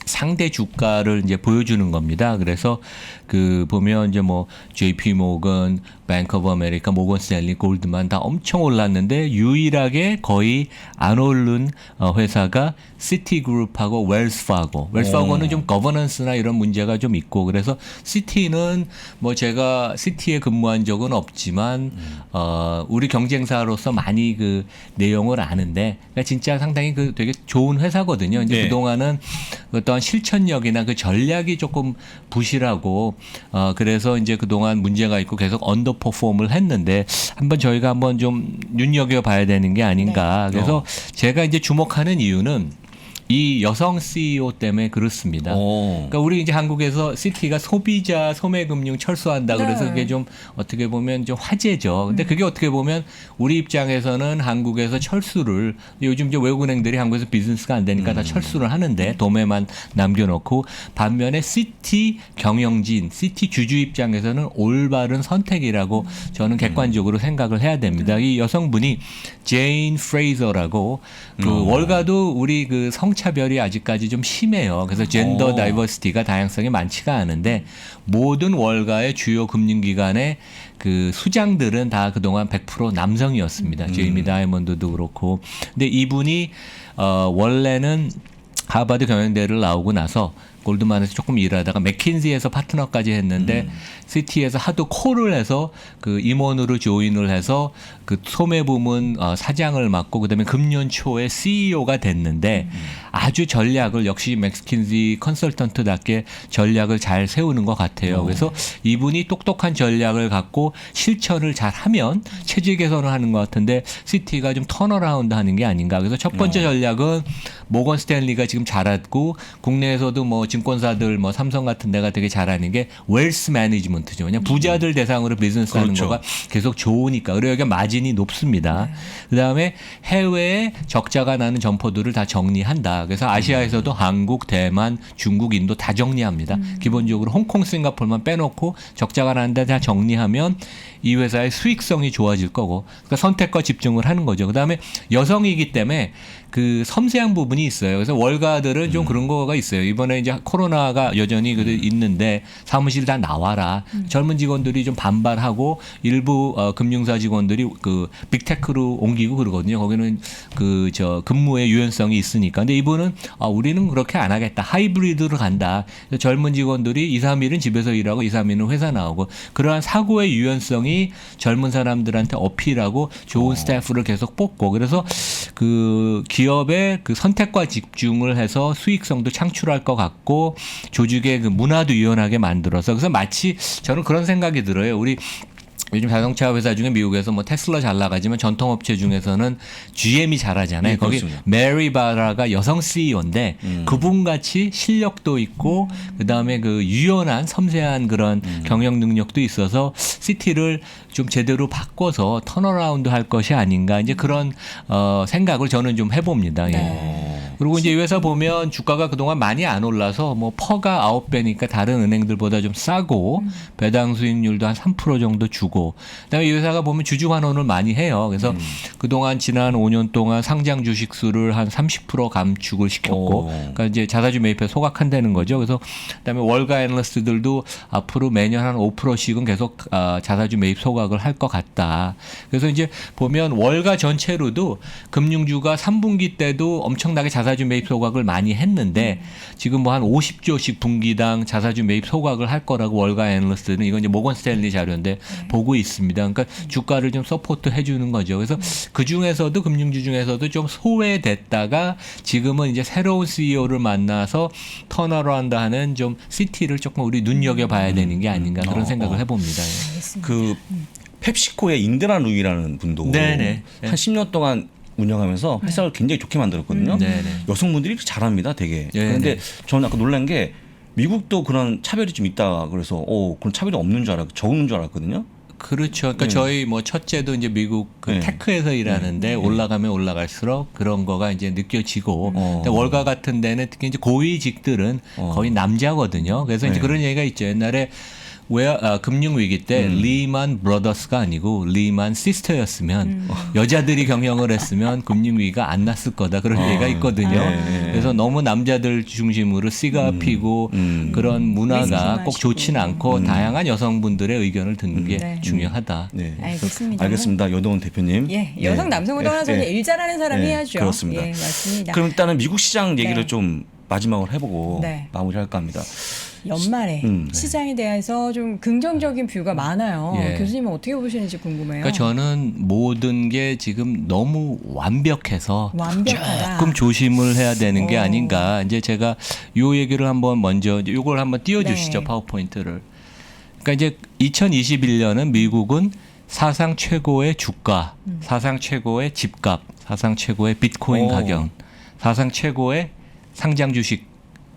상대 주가를 이제 보여주는 겁니다. 그래서 그 보면 이제 뭐 JP 모건, 뱅크 오브 아메리카, 모건 스탠리, 골드만 다 엄청 올랐는데 유일하게 거의 안 오른 회사가 시티그룹하고 웰스파고. 웰스파고는 좀 거버넌스나 이런 문제가 좀 있고 그래서 시티는 뭐 제가 시티에 근무한 적은 없지만 우리 경쟁사로서 많이 그 내용을 아는데 그러니까 진짜 상당히 그 되게 좋은 회사거든요. 이제 네. 그동안은 어떤 실천력이나 그 전략이 조금 부실하고 그래서 이제 그동안 문제가 있고 계속 언더퍼폼을 했는데 한번 저희가 좀 눈여겨봐야 되는 게 아닌가. 그래서 제가 이제 주목하는 이유는 이 여성 CEO 때문에 그렇습니다. 그러니까 우리 이제 한국에서 시티가 소비자 소매금융 철수한다 그래서 네. 그게 좀 어떻게 보면 좀 화제죠. 근데 그게 어떻게 보면 우리 입장에서는 한국에서 철수를 요즘 이제 외국은행들이 한국에서 비즈니스가 안 되니까 다 철수를 하는데 도매만 남겨놓고 반면에 시티 경영진, 시티 주주 입장에서는 올바른 선택이라고 저는 객관적으로 생각을 해야 됩니다. 이 여성분이 제인 프레이저라고 그 월가도 우리 그 성차별이 아직까지 좀 심해요. 그래서 젠더 다이버시티가 다양성이 많지가 않은데 모든 월가의 주요 금융기관의 그 수장들은 다 그동안 100% 남성이었습니다. 제이미 다이먼드도 그렇고. 근데 이분이 원래는 하버드 경영대를 나오고 나서 골드만에서 조금 일하다가 맥킨지에서 파트너까지 했는데 시티에서 하도 콜을 해서 그 임원으로 조인을 해서 그 소매 부문 사장을 맡고 그다음에 금년 초에 CEO가 됐는데 아주 전략을 역시 맥킨지 컨설턴트답게 전략을 잘 세우는 것 같아요. 그래서 이분이 똑똑한 전략을 갖고 실천을 잘 하면 체질 개선을 하는 것 같은데 시티가 좀 턴어라운드 하는 게 아닌가. 그래서 첫 번째 전략은 모건 스탠리가 지금 잘하고 국내에서도 뭐 증권사들 뭐 삼성 같은 데가 되게 잘하는 게 웰스 매니지먼트죠. 그냥 부자들 대상으로 비즈니스 하는 그렇죠. 거가 계속 좋으니까. 그리고 여기가 마진이 높습니다. 그다음에 해외에 적자가 나는 점포들을 다 정리한다. 그래서 아시아에서도 한국, 대만, 중국, 인도 다 정리합니다. 기본적으로 홍콩, 싱가포르만 빼놓고 적자가 나는 데 다 정리하면 이 회사의 수익성이 좋아질 거고 그러니까 선택과 집중을 하는 거죠. 그다음에 여성이기 때문에 그 섬세한 부분이 있어요. 그래서 월가들은 좀 그런 거가 있어요. 이번에 이제 코로나가 여전히 있는데 사무실 다 나와라. 젊은 직원들이 좀 반발하고 일부 금융사 직원들이 그 빅테크로 옮기고 그러거든요. 거기는 그 근무의 유연성이 있으니까. 근데 이분은 우리는 그렇게 안 하겠다. 하이브리드로 간다. 젊은 직원들이 2, 3일은 집에서 일하고 2, 3일은 회사 나오고 그러한 사고의 유연성이 젊은 사람들한테 어필하고 좋은 스태프를 계속 뽑고 그래서 그 기업의 그 선택과 집중을 해서 수익성도 창출할 것 같고 조직의 그 문화도 유연하게 만들어서 그래서 마치 저는 그런 생각이 들어요. 우리 요즘 자동차 회사 중에 미국에서 뭐 테슬라 잘 나가지만 전통업체 중에서는 GM이 잘하잖아요. 네, 거기 그렇습니다. 메리 바라가 여성 CEO인데 그분같이 실력도 있고 그다음에 그 유연한 섬세한 그런 경영 능력도 있어서 시티를 좀 제대로 바꿔서 턴어라운드 할 것이 아닌가 이제 그런 생각을 저는 좀 해봅니다. 예. 그리고 이제 이 회사 보면 주가가 그동안 많이 안 올라서 뭐 퍼가 9배니까 다른 은행들보다 좀 싸고 배당 수익률도 한 3% 정도 주고 그다음에 이 회사가 보면 주주 환원을 많이 해요. 그래서 그동안 지난 5년 동안 상장 주식 수를 한 30% 감축을 시켰고, 그러니까 이제 자사주 매입에 소각한다는 거죠. 그래서 그다음에 월가 애널리스트들도 앞으로 매년 한 5%씩은 계속 자사주 매입 소각을 할 것 같다. 그래서 이제 보면 월가 전체로도 금융주가 3분기 때도 엄청나게 자사주 매입 소각을 많이 했는데 지금 뭐 한 50조씩 분기당 자사주 매입 소각을 할 거라고 월가 애널리스트는 이건 이제 모건 스탠리 자료인데 보고 있습니다. 그러니까 주가를 좀 서포트 해주는 거죠. 그래서 그 중에서도 금융주 중에서도 좀 소외됐다가 지금은 이제 새로운 CEO를 만나서 턴어라운드 하는 좀 시티를 조금 우리 눈여겨봐야 되는 게 아닌가 그런 생각을 해봅니다. 예. 알겠습니다. 그 펩시코의 인드라 루이라는 분도 네네. 한 10년 동안 운영하면서 회사를 굉장히 좋게 만들었거든요. 네네. 여성분들이 잘합니다, 되게. 네네. 그런데 저는 아까 놀란 게 미국도 그런 차별이 좀 있다 그래서 그런 차별이 없는 줄 적은 줄 알았거든요. 그렇죠. 그러니까 저희 뭐 첫째도 이제 미국 그 네. 테크에서 일하는데 올라가면 올라갈수록 그런 거가 이제 느껴지고 근데 월가 같은 데는 특히 이제 고위직들은 거의 남자거든요. 그래서 이제 네. 그런 얘기가 있죠. 옛날에 금융 위기 때 리만 브러더스가 아니고 리만 시스터였으면 여자들이 경영을 했으면 금융 위기가 안 났을 거다 그런 얘기가 있거든요. 네. 그래서 너무 남자들 중심으로 씨가 피고 그런 문화가 꼭 좋지는 않고 다양한 여성분들의 의견을 듣는 게 네. 중요하다. 네. 알겠습니다. 알겠습니다. 여동훈 대표님. 예, 여성 남성을 떠나서 네. 일 잘하는 사람이 네, 해야죠. 그렇습니다. 예, 맞습니다. 그럼 일단은 미국 시장 얘기를 네. 좀 마지막으로 해보고 네. 마무리할까 합니다. 연말에 네. 시장에 대해서 좀 긍정적인 뷰가 많아요. 예. 교수님은 어떻게 보시는지 궁금해요. 그러니까 저는 모든 게 지금 너무 완벽해서 완벽하다. 조금 조심을 해야 되는 게 오. 아닌가. 이제 제가 요 얘기를 한번 먼저 요걸 한번 띄워주시죠. 네. 파워포인트를. 그러니까 이제 2021년은 미국은 사상 최고의 주가, 사상 최고의 집값, 사상 최고의 비트코인 오. 가격, 사상 최고의 상장 주식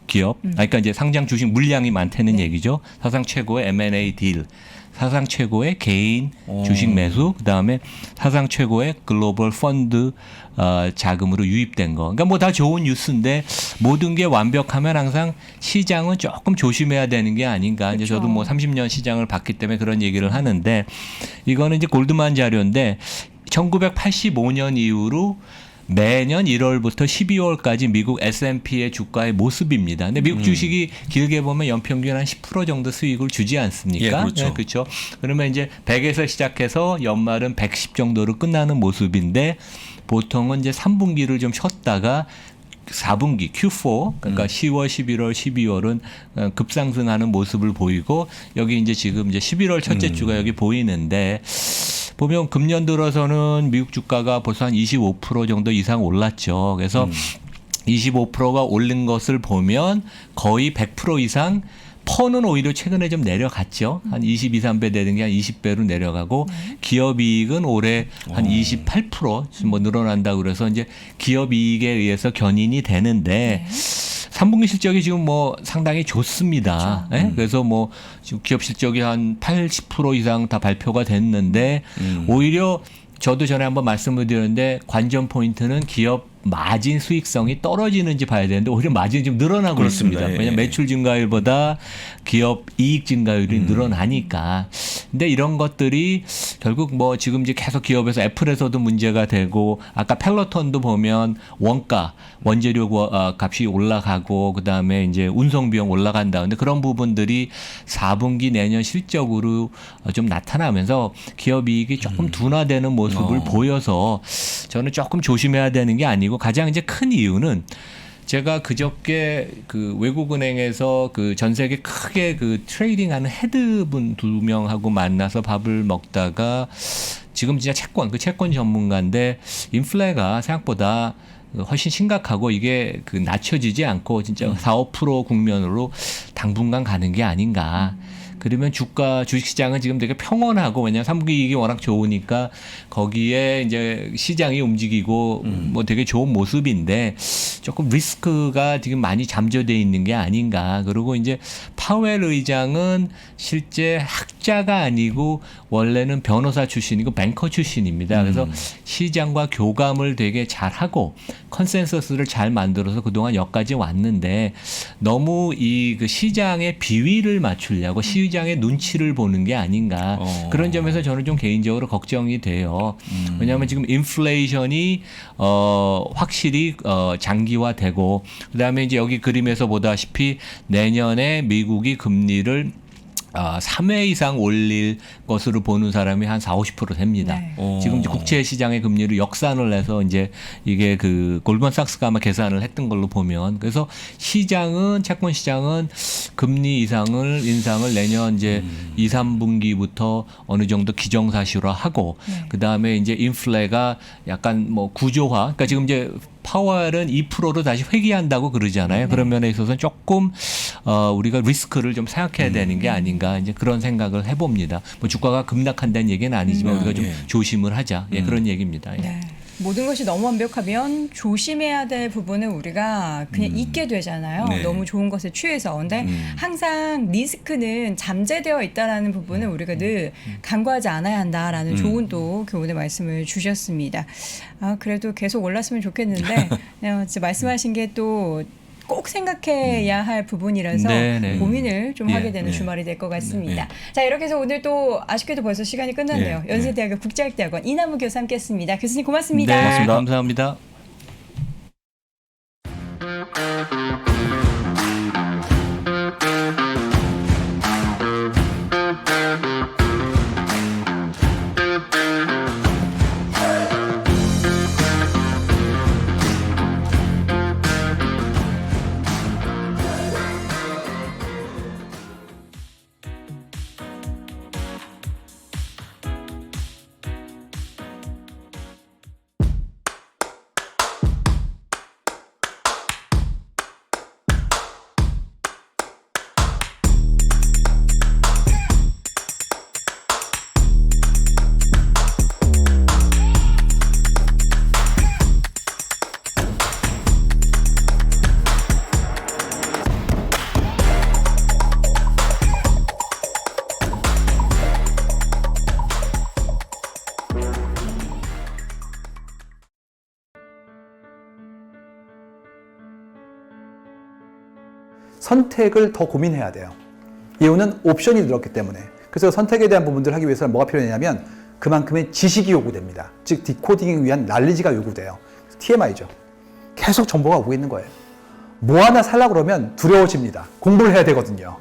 기업, 그러니까 이제 상장 주식 물량이 많다는 얘기죠. 사상 최고의 M&A 딜, 사상 최고의 개인 주식 매수, 그다음에 사상 최고의 글로벌 펀드 자금으로 유입된 거. 그러니까 뭐 다 좋은 뉴스인데 모든 게 완벽하면 항상 시장은 조금 조심해야 되는 게 아닌가. 이제 저도 뭐 30년 시장을 봤기 때문에 그런 얘기를 하는데 이거는 이제 골드만 자료인데 1985년 이후로 매년 1월부터 12월까지 미국 S&P의 주가의 모습입니다. 근데 미국 주식이 길게 보면 연평균 한 10% 정도 수익을 주지 않습니까? 예, 그렇죠. 네, 그렇죠. 그러면 이제 100에서 시작해서 연말은 110 정도로 끝나는 모습인데 보통은 이제 3분기를 좀 쉬었다가 4분기 Q4 그러니까 10월, 11월, 12월은 급상승하는 모습을 보이고 여기 이제 지금 이제 11월 첫째 주가 여기 보이는데 보면 금년 들어서는 미국 주가가 벌써 한 25% 정도 이상 올랐죠. 그래서 25%가 오른 것을 보면 거의 100% 이상 퍼는 오히려 최근에 좀 내려갔죠. 한 22, 3배 되는 게 한 20배로 내려가고 기업 이익은 올해 한 28%뭐 늘어난다고 그래서 이제 기업 이익에 의해서 견인이 되는데 3분기 실적이 지금 뭐 상당히 좋습니다. 예? 그래서 뭐 지금 기업 실적이 한 80% 이상 다 발표가 됐는데 오히려 저도 전에 한번 말씀을 드렸는데 관전 포인트는 기업 마진 수익성이 떨어지는지 봐야 되는데 오히려 마진이 좀 늘어나고 그렇습니다. 있습니다. 예. 왜냐하면 매출 증가율보다 기업 이익 증가율이 늘어나니까. 근데 이런 것들이 결국 뭐 지금 이제 계속 기업에서 애플에서도 문제가 되고 아까 펠로톤도 보면 원가 원재료 값이 올라가고 그다음에 이제 운송 비용 올라간다. 근데 그런 부분들이 4분기 내년 실적으로 좀 나타나면서 기업 이익이 조금 둔화되는 모습을 보여서 저는 조금 조심해야 되는 게 아니고 가장 이제 큰 이유는 제가 그저께 그 외국은행에서 그 전 세계 크게 그 트레이딩하는 헤드분 2명하고 만나서 밥을 먹다가 지금 진짜 그 채권 전문가인데 인플레가 생각보다 훨씬 심각하고 이게 그 낮춰지지 않고 진짜 4~5% 국면으로 당분간 가는 게 아닌가. 그러면 주식시장은 지금 되게 평온하고 왜냐하면 3분기 이익이 워낙 좋으니까 거기에 이제 시장이 움직이고 뭐 되게 좋은 모습인데 조금 리스크가 지금 많이 잠재되어 있는 게 아닌가. 그리고 이제 파웰 의장은 실제 학자가 아니고 원래는 변호사 출신이고 뱅커 출신입니다. 그래서 시장과 교감을 되게 잘하고 컨센서스를 잘 만들어서 그동안 여기까지 왔는데 너무 이 그 시장의 비위를 맞추려고 시장의 눈치를 보는 게 아닌가 그런 점에서 저는 좀 개인적으로 걱정이 돼요. 왜냐하면 지금 인플레이션이 확실히 장기화되고 그다음에 이제 여기 그림에서 보다시피 내년에 미국이 금리를 3회 이상 올릴 것으로 보는 사람이 한 40~50% 됩니다. 네. 지금 이제 국채 시장의 금리를 역산을 해서 이제 이게 그 골드만삭스가 아마 계산을 했던 걸로 보면 그래서 시장은 채권 시장은 금리 인상을 내년 이제 2, 3분기부터 어느 정도 기정사실화하고 그다음에 이제 인플레가 약간 뭐 구조화 그러니까 지금 이제 파월은 2%로 다시 회귀한다고 그러잖아요. 그런 면에 있어서는 조금 우리가 리스크를 좀 생각해야 되는 게 아닌가 이제 그런 생각을 해봅니다. 뭐 주가가 급락한다는 얘기는 아니지만 우리가 좀 조심을 하자 그런 얘기입니다. 예. 네. 모든 것이 너무 완벽하면 조심해야 될 부분은 우리가 그냥 잊게 되잖아요. 네. 너무 좋은 것에 취해서. 근데 항상 리스크는 잠재되어 있다라는 부분을 우리가 늘 간과하지 않아야 한다라는 좋은 또 교훈의 말씀을 주셨습니다. 그래도 계속 올랐으면 좋겠는데 진짜 말씀하신 게 또 꼭 생각해야 할 부분이라서 네. 고민을 좀 예, 하게 되는 예. 주말이 될 것 같습니다. 자, 이렇게 해서 오늘 또 아쉽게도 벌써 시간이 끝났네요. 예, 연세대학교 국제학대학원 이남우 교수 함께했습니다. 교수님 고맙습니다. 네, 고맙습니다. 감사합니다. 선택을 더 고민해야 돼요. 이유는 옵션이 늘었기 때문에. 그래서 선택에 대한 부분들을 하기 위해서는 뭐가 필요하냐면 그만큼의 지식이 요구됩니다. 즉 디코딩을 위한 난리지가 요구돼요. TMI죠. 계속 정보가 오고 있는 거예요. 뭐 하나 살려고 그러면 두려워집니다. 공부를 해야 되거든요.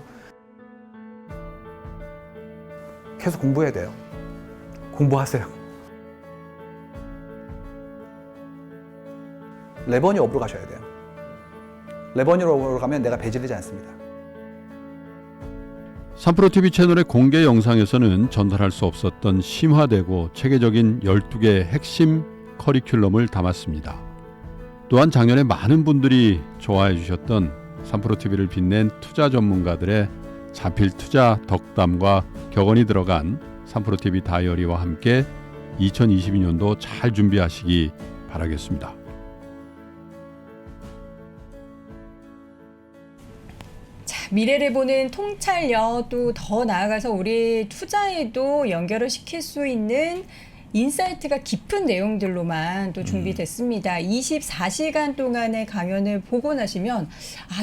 계속 공부해야 돼요. 공부하세요. 레버니 업으로 가셔야 돼요. 레버니 업으로 가면 내가 배제되지 않습니다. 3프로TV 채널의 공개 영상에서는 전달할 수 없었던 심화되고 체계적인 12개의 핵심 커리큘럼을 담았습니다. 또한 작년에 많은 분들이 좋아해 주셨던 3프로TV를 빛낸 투자 전문가들의 자필 투자 덕담과 격언이 들어간 3프로TV 다이어리와 함께 2022년도 잘 준비하시기 바라겠습니다. 미래를 보는 통찰력 또 더 나아가서 우리 투자에도 연결을 시킬 수 있는 인사이트가 깊은 내용들로만 또 준비됐습니다. 24시간 동안의 강연을 보고 나시면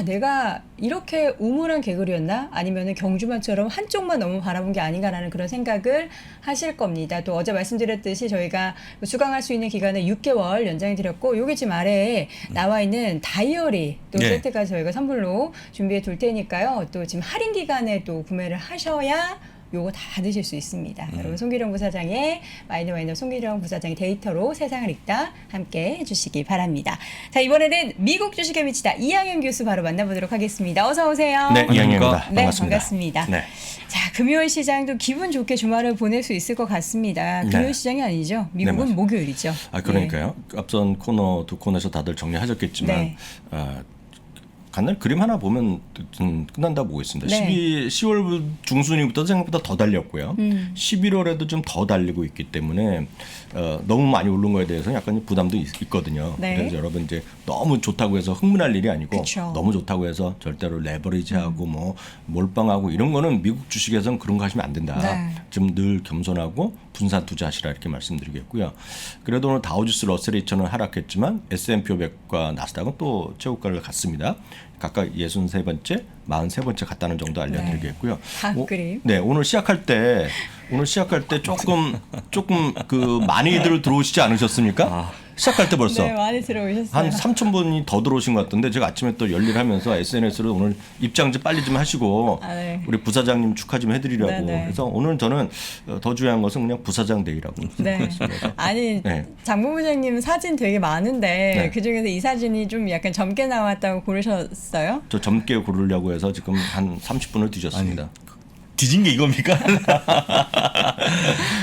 내가 이렇게 우물한 개구리였나? 아니면 경주만처럼 한쪽만 너무 바라본 게 아닌가라는 그런 생각을 하실 겁니다. 또 어제 말씀드렸듯이 저희가 수강할 수 있는 기간을 6개월 연장해 드렸고 요게 지금 아래에 나와 있는 다이어리 또 세트까지 저희가 선물로 준비해 둘 테니까요. 또 지금 할인 기간에 또 구매를 하셔야 요거 다 받으실 수 있습니다. 여러분 송기령 부사장의 마이너 송기령 부사장의 데이터로 세상을 읽다 함께 해주시기 바랍니다. 자, 이번에는 미국 주식에 미치다 이항현 교수 바로 만나보도록 하겠습니다. 어서 오세요. 네, 이항현입니다. 네, 반갑습니다. 네. 자, 금요일 시장도 기분 좋게 주말을 보낼 수 있을 것 같습니다. 금요일 시장이 아니죠. 미국은 맞습니다. 목요일이죠. 그러니까요. 앞선 코너 두 코너에서 다들 정리하셨겠지만 네. 간단히 그림 하나 보면 좀 끝난다고 보고 있습니다. 네. 10월 중순부터 생각보다 더 달렸고요. 11월에도 좀 더 달리고 있기 때문에 너무 많이 오른 거에 대해서 약간 부담도 있거든요. 네. 그래서 여러분 이제 너무 좋다고 해서 흥분할 일이 아니고 그쵸. 너무 좋다고 해서 절대로 레버리지하고 뭐 몰빵하고 이런 거는 미국 주식에서는 그런 거 하시면 안 된다. 네. 좀 늘 겸손하고 분산 투자하시라 이렇게 말씀드리겠고요. 그래도 오늘 다우지수 러셀 2000은 하락했지만 S&P 500과 나스닥은 또 최고가를 갔습니다. 각각 63번째, 43번째 갔다는 정도 알려드리겠고요. 다 그림. 네, 오늘 시작할 때 조금 그 많이들 들어오시지 않으셨습니까? 시작할 때 벌써 네, 많이 들어오셨어요. 한 3,000분이 더 들어오신 것 같던데 제가 아침에 또 열일하면서 SNS로 오늘 입장 좀 빨리 좀 하시고 네. 우리 부사장님 축하 좀 해드리려고 네네. 그래서 오늘 저는 더 중요한 것은 그냥 부사장 데이라고 네. 아니 네. 장본부장님 사진 되게 많은데 네. 그 중에서 이 사진이 좀 약간 젊게 나왔다고 고르셨어요? 저 젊게 고르려고 해서 지금 한 30분을 뒤졌습니다. 뒤진 게 이겁니까?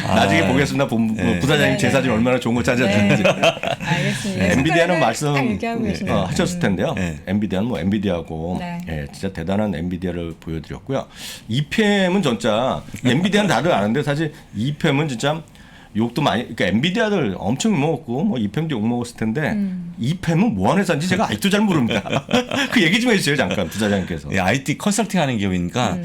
나중에 보겠습니다. 부사장님 제 네, 사진 네. 얼마나 좋은 거 찾아주는지. 알겠습니다. 엔비디아는 딱 얘기하고 계시네요. 하셨을 텐데요. 네. 엔비디아는 뭐 엔비디아고 네. 예, 진짜 대단한 엔비디아를 보여드렸고요. EPM은 진짜 엔비디아는 다들 아는데 사실 EPM은 진짜 욕도 많이 그러니까 엔비디아들 엄청 욕먹었고 뭐 EPM도 욕먹었을 텐데 EPM은 뭐 하는 회사인지 제가 아직도 잘 모릅니다. 그 얘기 좀 해주세요 잠깐 부사장님께서. 예, IT 컨설팅하는 기업이니까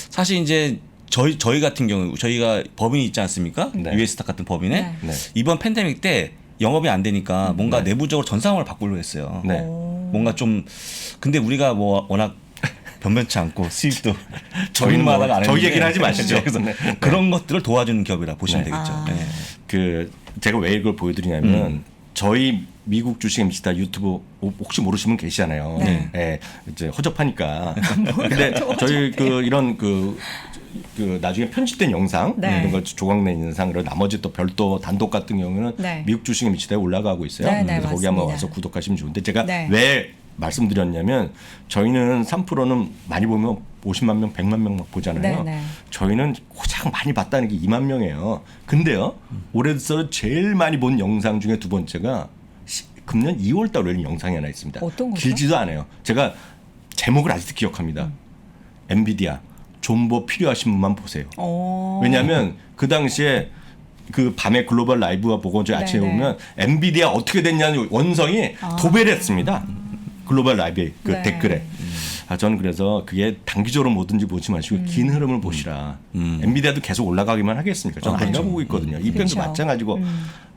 사실 이제 저희 같은 경우 저희가 법인이 있지 않습니까? 네. US스탁 같은 법인에 네. 네. 이번 팬데믹 때 영업이 안 되니까 뭔가 내부적으로 전상을 바꾸려고 했어요. 네. 뭔가 좀 근데 우리가 뭐 워낙 변변치 않고 수입도 저희는 뭐 마다가 안 저희 했는데 얘기는 하지 마시죠. 그래서 네. 그런 것들을 도와주는 기업이라 보시면 네. 되겠죠. 네. 그 제가 왜 이걸 보여드리냐면 저희 미국 주식 MC다 유튜브 혹시 모르시는 분 계시잖아요. 네. 예, 이제 허접하니까. 근데 저희 그 이런 그 나중에 편집된 영상 네. 이런 걸 조각내 영상 그리고 나머지 또 별도 단독 같은 경우는 네. 미국 주식 MC다에 올라가고 있어요. 네, 네, 그래서 거기 한번 맞습니다. 와서 구독하시면 좋은데 제가 네. 왜 말씀드렸냐면 저희는 3%는 많이 보면 50만 명, 100만 명 막 보잖아요. 네, 네. 저희는 가장 많이 봤다는 게 2만 명이에요. 근데요, 올해 들어서 제일 많이 본 영상 중에 두 번째가 금년 2월 달 올린 영상이 하나 있습니다. 어떤 거죠? 길지도 않아요. 제가 제목을 아직도 기억합니다. 엔비디아 존버 필요하신 분만 보세요. 왜냐하면 그 당시에 그 밤에 글로벌 라이브와 보고 저 아침에 네네. 보면 엔비디아 어떻게 됐냐는 원성이 도배를 했습니다. 글로벌 라이브의 그 네. 댓글에. 저는 그래서 그게 단기적으로 뭐든지 보지 마시고 긴 흐름을 보시라. 엔비디아도 계속 올라가기만 하겠습니까? 저는 아니라고 보고 있거든요. 이편도 그렇죠. 마찬가지고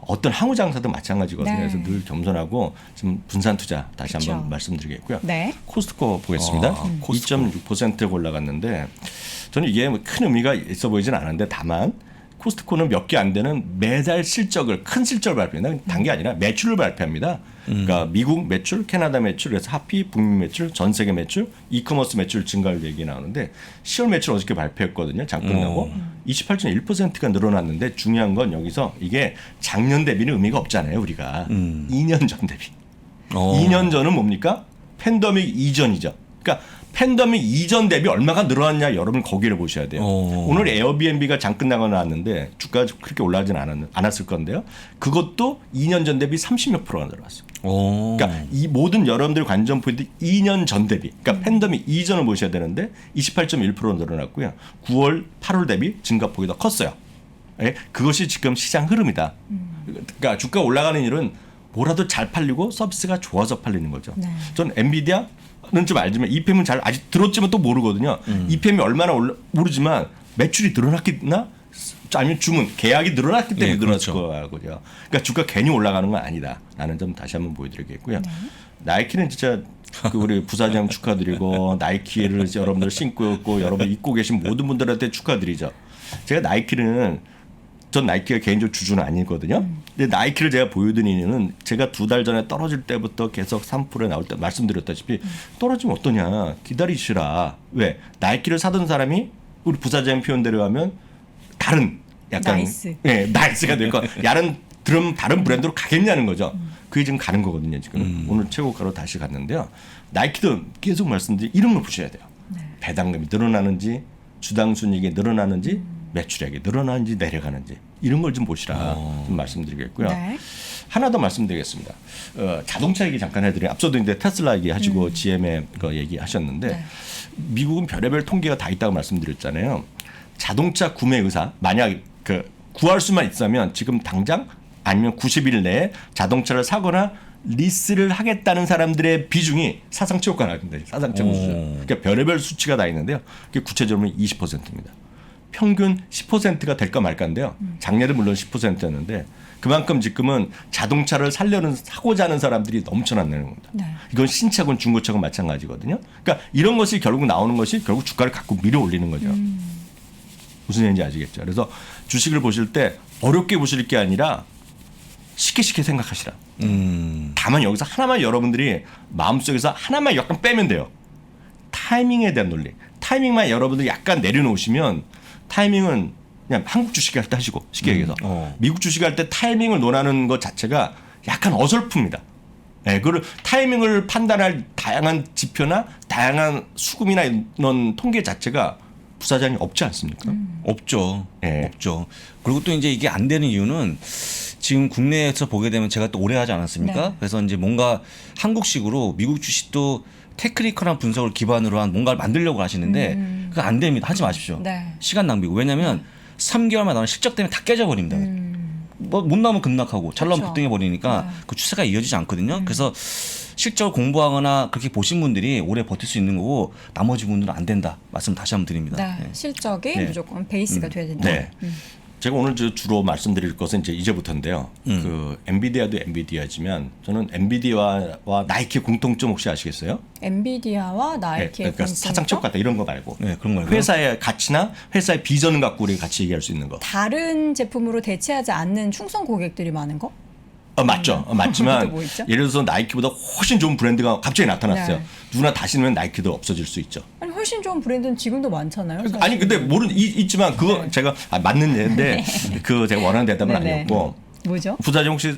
어떤 항우 장사도 마찬가지거든요. 네. 그래서 늘 겸손하고 좀 분산 투자 다시 그렇죠. 한번 말씀드리겠고요. 네. 코스트코 보겠습니다. 2.6%가 올라갔는데 저는 이게 뭐큰 의미가 있어 보이진 않은데 다만 코스트코는 몇 개 안 되는 매달 실적을 큰 실적을 발표합니다. 단게 아니라 매출을 발표합니다. 그러니까 미국 매출, 캐나다 매출, 그래서 하피, 북미 매출, 전 세계 매출, 이커머스 매출 증가율 얘기 나오는데 10월 매출 어저께 발표했거든요. 장 끝나고 28.1%가 늘어났는데 중요한 건 여기서 이게 작년 대비는 의미가 없잖아요. 우리가 2년 전 대비. 2년 전은 뭡니까? 팬데믹 이전이죠. 그러니까 팬데믹 이전 대비 얼마가 늘어났냐 여러분 거기를 보셔야 돼요. 오늘 에어비앤비가 장 끝나고 나왔는데 주가가 그렇게 올라가진 않았을 건데요. 그것도 2년 전 대비 30몇 %가 늘어났어요. 그러니까 이 모든 여러분들 관전 포인트 2년 전 대비, 그러니까 팬데믹 이전을 보셔야 되는데 28.1% 늘어났고요. 9월, 8월 대비 증가폭이 더 컸어요. 예? 그것이 지금 시장 흐름이다. 그러니까 주가 올라가는 일은 뭐라도 잘 팔리고 서비스가 좋아서 팔리는 거죠. 네. 전 엔비디아는 좀 알지만 EPM은 잘 아직 들었지만 또 모르거든요. EPM이 얼마나 모르지만 매출이 늘어났겠나? 아니면 주문 계약이 늘어났기 때문에 네, 늘어났을 그렇죠. 거고요. 그러니까 주가 괜히 올라가는 건 아니다. 라는 점 다시 한번 보여드리겠고요. 나이키는 진짜 그 우리 부사장 축하드리고 나이키를 여러분들 신고 있고 여러분 입고 계신 모든 분들한테 축하드리죠. 제가 나이키는 전 나이키가 개인적으로 주주는 아니거든요. 근데 나이키를 제가 보여드리는 이유는 제가 2달 전에 떨어질 때부터 계속 3%에 나올 때 말씀드렸다시피 떨어지면 어떠냐 기다리시라. 왜? 나이키를 사던 사람이 우리 부사장 표현대로 하면 다른 약간 나이스. 예, 나이스가 될 거. 다른 브랜드로 가겠냐는 거죠. 그게 지금 가는 거거든요. 지금 오늘 최고가로 다시 갔는데요. 나이키도 계속 말씀드린 이런 걸 보셔야 돼요. 배당금이 늘어나는지 주당 순이익이 늘어나는지 매출액이 늘어나는지 내려가는지 이런 걸 좀 보시라 좀 말씀드리겠고요. 네. 하나 더 말씀드리겠습니다. 자동차 얘기 잠깐 해드려요. 앞서도 이제 테슬라 얘기 하시고 GM의 거 얘기하셨는데 네. 미국은 별의별 통계가 다 있다고 말씀드렸잖아요. 자동차 구매 의사 만약 그 구할 수만 있다면 지금 당장 아니면 90일 내에 자동차를 사거나 리스를 하겠다는 사람들의 비중이 사상 최고가 나옵니다. 사상 최고 수준. 그러니까 별의별 수치가 다 있는데요. 그게 구체적으로 20%입니다. 평균 10%가 될까 말까인데요. 작년에 물론 10%였는데 그만큼 지금은 자동차를 사고자 하는 사람들이 넘쳐난다는 겁니다. 네. 이건 신차건 중고차건 마찬가지거든요. 그러니까 이런 것이 결국 나오는 것이 결국 주가를 갖고 밀어 올리는 거죠. 무슨 얘기인지 아시겠죠? 그래서 주식을 보실 때 어렵게 보실 게 아니라 쉽게 생각하시라. 다만 여기서 하나만 여러분들이 마음속에서 하나만 약간 빼면 돼요. 타이밍에 대한 논리. 타이밍만 여러분들이 약간 내려놓으시면 타이밍은 그냥 한국 주식 할 때 하시고 쉽게 얘기해서 미국 주식 할 때 타이밍을 논하는 것 자체가 약간 어설픕니다. 네, 그걸 타이밍을 판단할 다양한 지표나 다양한 수금이나 이런 통계 자체가 부사장이 없지 않습니까? 없죠. 네. 없죠. 그리고 또 이제 이게 안 되는 이유는 지금 국내에서 보게 되면 제가 또 오래 하지 않았습니까? 네. 그래서 이제 뭔가 한국식으로 미국 주식도 테크니컬한 분석을 기반으로 한 뭔가를 만들려고 하시는데 그거 안 됩니다. 하지 마십시오. 네. 시간 낭비고. 왜냐하면 3개월만 나오는 실적 때문에 다 깨져버립니다. 뭐 못 나오면 급락하고 잘 나오면 그렇죠. 급등해버리니까 그 추세가 이어지지 않거든요. 그래서 실적을 공부하거나 그렇게 보신 분들이 오래 버틸 수 있는 거고 나머지 분들은 안 된다. 말씀 다시 한번 드립니다. 네. 네. 실적이 네. 무조건 베이스가 돼야 된다. 네. 제가 오늘 주로 말씀드릴 것은 이제부터인데요. 그 엔비디아도 엔비디아지만 저는 엔비디아와 나이키 공통점 혹시 아시겠어요? 엔비디아와 네, 나이키의 그러니까 사상 쪽 같다 이런 거 말고 네, 그런 거예요. 회사의 가치나 회사의 비전을 갖고 우리가 같이 얘기할 수 있는 거. 다른 제품으로 대체하지 않는 충성 고객들이 많은 거? 맞죠. 맞지만 또 뭐 있죠? 예를 들어서 나이키보다 훨씬 좋은 브랜드가 갑자기 나타났어요. 네. 누나 다 신으면 나이키도 없어질 수 있죠. 아니 훨씬 좋은 브랜드는 지금도 많잖아요. 사실. 아니 근데 있지만 그거 제가 맞는 예인데 그 제가 원하는 대답은 네네. 아니었고 뭐죠? 부사장 혹시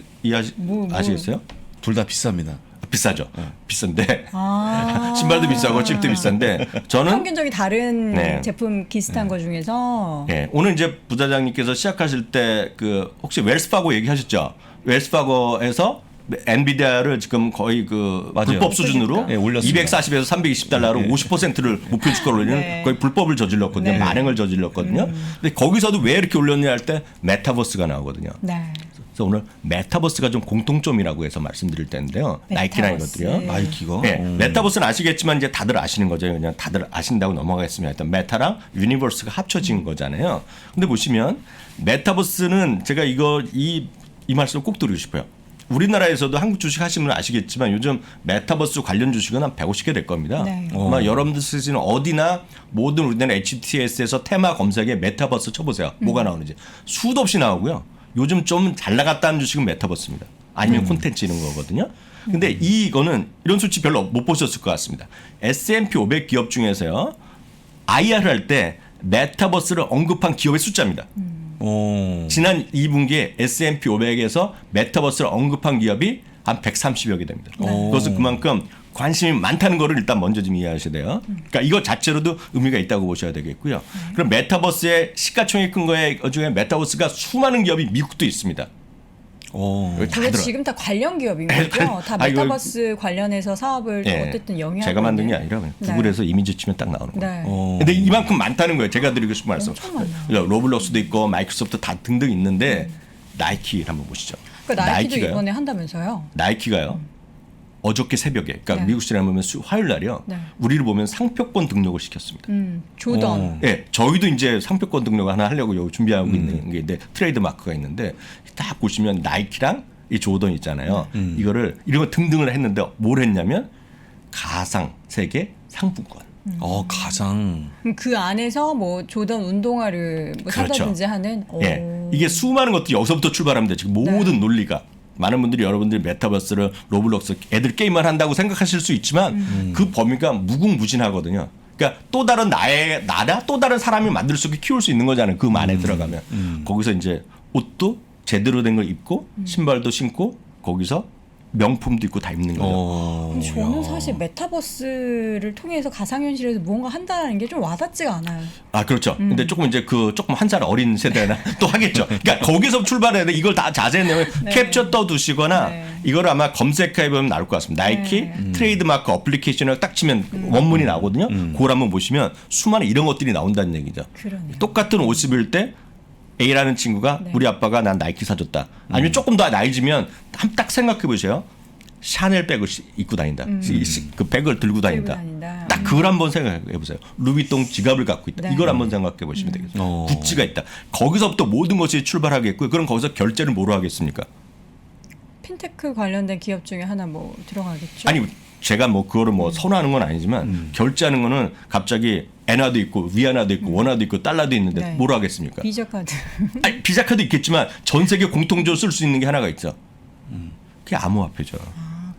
뭐. 아시겠어요? 둘 다 비쌉니다. 비싸죠. 비싼데 아. 신발도 비싸고 칩도 비싼데 저는 평균적인 다른 네. 제품 비슷한 거 중에서 예, 오늘 이제 부사장님께서 시작하실 때 그 혹시 웰스파고 얘기하셨죠? 웰스파고에서 엔비디아를 지금 거의 그 맞아요. 불법 수준으로 네, 올렸습니다. 240에서 320달러로 50%를 목표 주가로 올리는 네. 거의 불법을 저질렀거든요. 네. 만행을 저질렀거든요. 근데 거기서도 왜 이렇게 올렸냐 할 때 메타버스가 나오거든요. 네. 그래서 오늘 메타버스가 좀 공통점이라고 해서 말씀드릴 텐데요. 나이키나 메타버스. 이것들이요. 나이키가? 네, 메타버스는 아시겠지만 이제 다들 아시는 거죠. 그냥 다들 아신다고 넘어가겠습니다. 일단 메타랑 유니버스가 합쳐진 거잖아요. 근데 보시면 메타버스는 제가 이 말씀을 꼭 드리고 싶어요. 우리나라에서도 한국 주식 하시면 아시겠지만 요즘 메타버스 관련 주식은 한 150개 될 겁니다. 네. 아마 여러분들 쓰시는 어디나 모든 우리나라 HTS에서 테마 검색에 메타버스 쳐보세요. 뭐가 나오는지. 수도 없이 나오고요. 요즘 좀 잘 나갔다는 주식은 메타버스입니다. 아니면 콘텐츠 이런 거거든요. 근데 이거는 이런 수치 별로 못 보셨을 것 같습니다. S&P 500 기업 중에서요. IR 할 때 메타버스를 언급한 기업의 숫자입니다. 지난 2분기에 S&P 500에서 메타버스를 언급한 기업이 한 130여 개 됩니다. 그것은 그만큼 관심이 많다는 거를 일단 먼저 좀 이해하셔야 돼요. 그러니까 이거 자체로도 의미가 있다고 보셔야 되겠고요. 그럼 메타버스의 시가총액 큰 거에 중에 메타버스가 수많은 기업이 미국도 있습니다. 여기 다 그게 들어. 지금 다 관련 기업인 네, 거죠? 다 아, 이거- 메타버스 관련해서 사업을 예, 어쨌든 영위하고 제가 만든 게 있는. 아니라 그냥 네. 구글에서 이미지 치면 딱 나오는 거예요. 네. 근데 이만큼 많다는 거예요. 제가 드리고 싶은 말씀. 엄청 많아요. 그러니까 로블록스도 있고 마이크로소프트 다 등등 있는데 나이키 한번 보시죠. 그러니까 나이키도 나이키가요? 이번에 한다면서요? 나이키가요. 어저께 새벽에 그러니까 네. 미국 시간 보면 화요일 날이요. 네. 우리를 보면 상표권 등록을 시켰습니다. 조던. 예, 저희도 이제 상표권 등록 하나 하려고 여기 준비하고 있는 게 있는데 트레이드 마크가 있는데 딱 보시면 나이키랑 이 조던 있잖아요. 이거를 이런 거 등등을 했는데 뭘 했냐면 가상 세계 상품권. 가장. 그럼 그 안에서 뭐 조던 운동화를 뭐 그렇죠. 사다든지 하는. 예, 이게 수많은 것들이 여기서부터 출발합니다. 지금 모든 논리가. 많은 분들이 여러분들이 메타버스를 로블록스 애들 게임만 한다고 생각하실 수 있지만 그 범위가 무궁무진하거든요. 그러니까 또 다른 나라 또 다른 사람이 만들 수 있게 키울 수 있는 거잖아요. 그 안에 들어가면 거기서 이제 옷도 제대로 된 걸 입고 신발도 신고 거기서 명품도 있고 다 입는 거예요. 근데 저는 사실 메타버스를 통해서 가상현실에서 무언가 한다는 게 좀 와닿지가 않아요. 아, 그렇죠. 근데 조금 이제 조금 한 살 어린 세대나 또 하겠죠. 그러니까 거기서 출발해야 돼. 이걸 다 자세히 내면 네. 캡처 떠두시거나 네. 이걸 아마 검색해 보면 나올 것 같습니다. 나이키 트레이드마크 어플리케이션을 딱 치면 원문이 나오거든요. 그걸 한번 보시면 수많은 이런 것들이 나온다는 얘기죠. 그러네요. 똑같은 옷 입을 때 A라는 친구가 네. 우리 아빠가 난 나이키 사줬다. 아니면 조금 더 나이 지면 딱 생각해 보세요. 샤넬 백을 입고 다닌다. 그 백을 들고 다닌다. 다닌다. 딱 그걸 한번 생각해 보세요. 루비통 지갑을 갖고 있다. 네. 이걸 한번 생각해 보시면 되겠어요. 구찌가 있다. 거기서부터 모든 것이 출발하겠고요. 그럼 거기서 결제를 뭐로 하겠습니까? 핀테크 관련된 기업 중에 하나 뭐 들어가겠죠. 아니 제가 뭐 그거를 뭐 선호하는 건 아니지만 결제하는 거는 갑자기 엔화도 있고 위안화도 있고 원화도 있고 달러도 있는데 네. 뭐로 하겠습니까? 비자 카드. 아니, 비자 카드 있겠지만 전 세계 공통적으로 쓸 수 있는 게 하나가 있죠. 그게 암호화폐죠.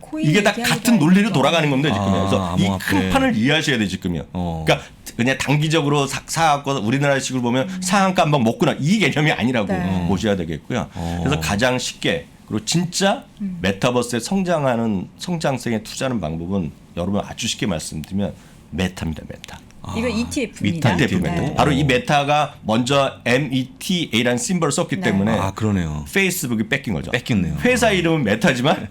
코인 이게 다 얘기하기도 같은 논리로 하니까. 돌아가는 겁니다 지금. 그래서 이 암호화폐. 큰 판을 이해하셔야 돼 지금요. 그러니까 그냥 단기적으로 사갖고 우리나라식으로 보면 상한가 한번 먹거나 이 개념이 아니라고 네. 보셔야 되겠고요. 그래서 가장 쉽게 그리고 진짜 메타버스에 성장성에 투자하는 방법은 여러분 아주 쉽게 말씀드리면 메타입니다. 메타. 이거 ETF입니다. 메타. ETF 메타. 바로 이 메타가 먼저 META라는 심벌을 썼기 네. 때문에 아, 그러네요. 페이스북이 뺏긴 거죠. 뺏겼네요. 회사 이름은 메타지만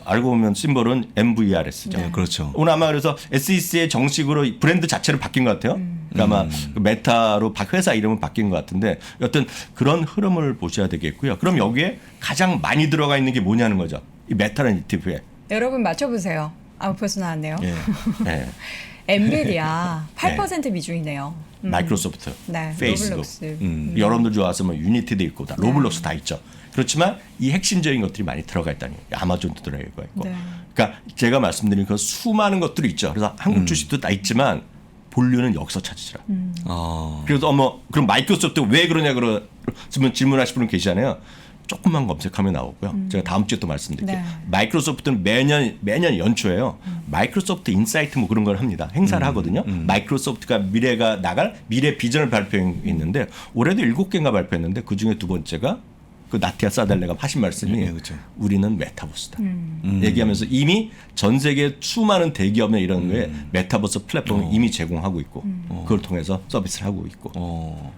알고 보면 심벌은 MVRS죠. 네, 그렇죠. 오늘 아마 그래서 SEC의 정식으로 브랜드 자체를 바뀐 것 같아요. 그러니까 아마 그 메타로 회사 이름은 바뀐 것 같은데 여튼 그런 흐름을 보셔야 되겠고요. 그럼 여기에 가장 많이 들어가 있는 게 뭐냐는 거죠. 이 메타라는 ETF에. 여러분 맞춰보세요. 아 벌써 나왔네요. 예. 예. 엔비디아 8% 미중이네요. 마이크로소프트, 네, 페이스북, 로블록스. 여러분들 좋아서 뭐 유니티도 있고 다 로블록스 다 있죠. 그렇지만 이 핵심적인 것들이 많이 들어가 있다는 거예요. 아마존도 들어가 있고. 네. 그러니까 제가 말씀드린 그 수많은 것들이 있죠. 그래서 한국 주식도 다 있지만 본류는 여기서 찾으시라. 그래서 그럼 마이크로소프트 왜 그러냐 그러면 질문하실 분은 계시잖아요. 조금만 검색하면 나오고요. 제가 다음 주에 또 말씀드릴게요. 네. 마이크로소프트는 매년 연초에요. 마이크로소프트 인사이트 뭐 그런 걸 합니다. 행사를 하거든요. 마이크로소프트가 미래가 나갈 미래 비전을 발표했는데 올해도 7개인가 발표했는데 그 중에 두 번째가 그 나티아 사델레가 하신 말씀이 네, 그렇죠. 우리는 메타버스다. 얘기하면서 이미 전 세계 수많은 대기업의 이런 거에 메타버스 플랫폼을 이미 제공하고 있고 그걸 통해서 서비스를 하고 있고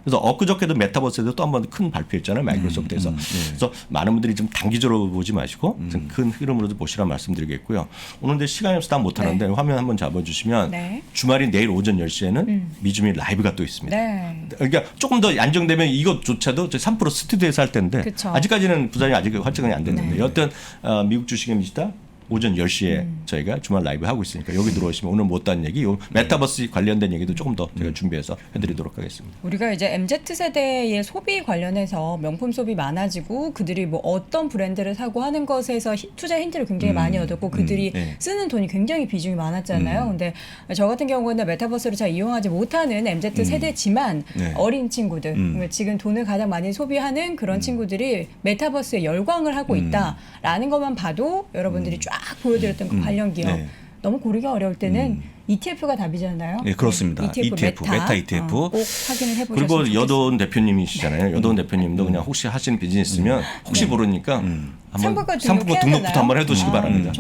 그래서 엊그저께도 메타버스에도 또 한 번 큰 발표했잖아요. 마이크로소프트에서. 그래서 많은 분들이 좀 단기적으로 보지 마시고 좀 큰 흐름으로도 보시라 말씀드리겠고요. 오늘 근데 시간이 없어서 다 못하는데 화면 한번 잡아주시면 네. 주말인 내일 오전 10시에는 미주미 라이브가 또 있습니다. 네. 그러니까 조금 더 안정되면 이것조차도 3% 스튜디오에서 할 텐데 그쵸. 아직까지는 부산이 아직 활성이 안 됐는데 여튼 미국 주식에 미치다 오전 10시에 저희가 주말 라이브 하고 있으니까 여기 들어오시면 오늘 못한 얘기 요 메타버스 관련된 얘기도 조금 더 제가 준비해서 해드리도록 하겠습니다. 우리가 이제 MZ세대의 소비 관련해서 명품 소비 많아지고 그들이 뭐 어떤 브랜드를 사고 하는 것에서 투자 힌트를 굉장히 많이 얻었고 그들이 네. 쓰는 돈이 굉장히 비중이 많았잖아요. 근데 저 같은 경우는 메타버스를 잘 이용하지 못하는 MZ세대지만 네. 어린 친구들 그러니까 지금 돈을 가장 많이 소비하는 그런 친구들이 메타버스에 열광을 하고 있다라는 것만 봐도 여러분들이 쫙 보여드렸던 그 관련 기업 네. 너무 고르기 어려울 때는 ETF가 답이잖아요. 네, 그렇습니다. ETF, 메타 ETF. 꼭 확인을 해보셨으면 그리고 좋겠습니다. 여도원 대표님이시잖아요. 여도원 대표님도 그냥 혹시 하시는 비즈니스 있으면 혹시 모르니까 한번 상품권 상품권 등록부터 한번 해두시기 바랍니다.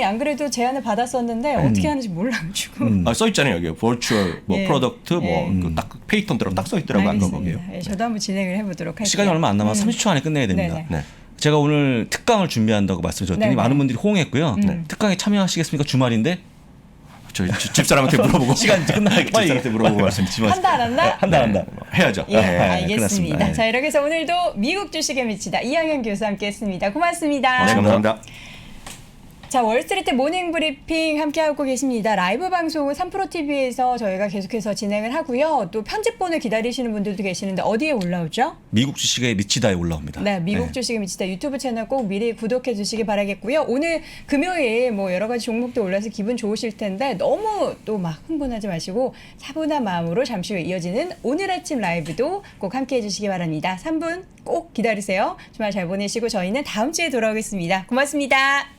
안 그래도 제안을 받았었는데 어떻게 하는지 몰라가지고. 써 있잖아요. 여기 버추얼 뭐 예. 프로덕트 예. 뭐딱 페이턴대로 딱 써 있더라고요. 아까 거기요. 알겠습니다. 예, 저도 한번 진행을 해보도록 할게요. 시간이 얼마 안 남아 30초 안에 끝내야 됩니다. 네네. 네. 제가 오늘 특강을 준비한다고 말씀드렸더니 네네. 많은 분들이 호응했고요. 특강에 참여하시겠습니까? 주말인데 저희 집사람한테 물어보고 시간 이제 끝나니까 빨리 집사람한테 물어보고 말씀드리면 한다 안 한다? 한다. 해야죠. 예, 네. 알겠습니다. 끝났습니다. 네. 자, 이렇게 해서 오늘도 미국 주식에 미치다 이항현 교수 함께했습니다. 고맙습니다. 네, 감사합니다. 자, 월스트리트 모닝 브리핑 함께하고 계십니다. 라이브 방송은 3프로TV에서 저희가 계속해서 진행을 하고요. 또 편집본을 기다리시는 분들도 계시는데 어디에 올라오죠? 미국 주식에 미치다에 올라옵니다. 네, 미국 주식에 미치다 유튜브 채널 꼭 미리 구독해 주시기 바라겠고요. 오늘 금요일 뭐 여러 가지 종목도 올라서 기분 좋으실 텐데 너무 또 막 흥분하지 마시고 차분한 마음으로 잠시 후에 이어지는 오늘 아침 라이브도 꼭 함께해 주시기 바랍니다. 3분 꼭 기다리세요. 주말 잘 보내시고 저희는 다음 주에 돌아오겠습니다. 고맙습니다.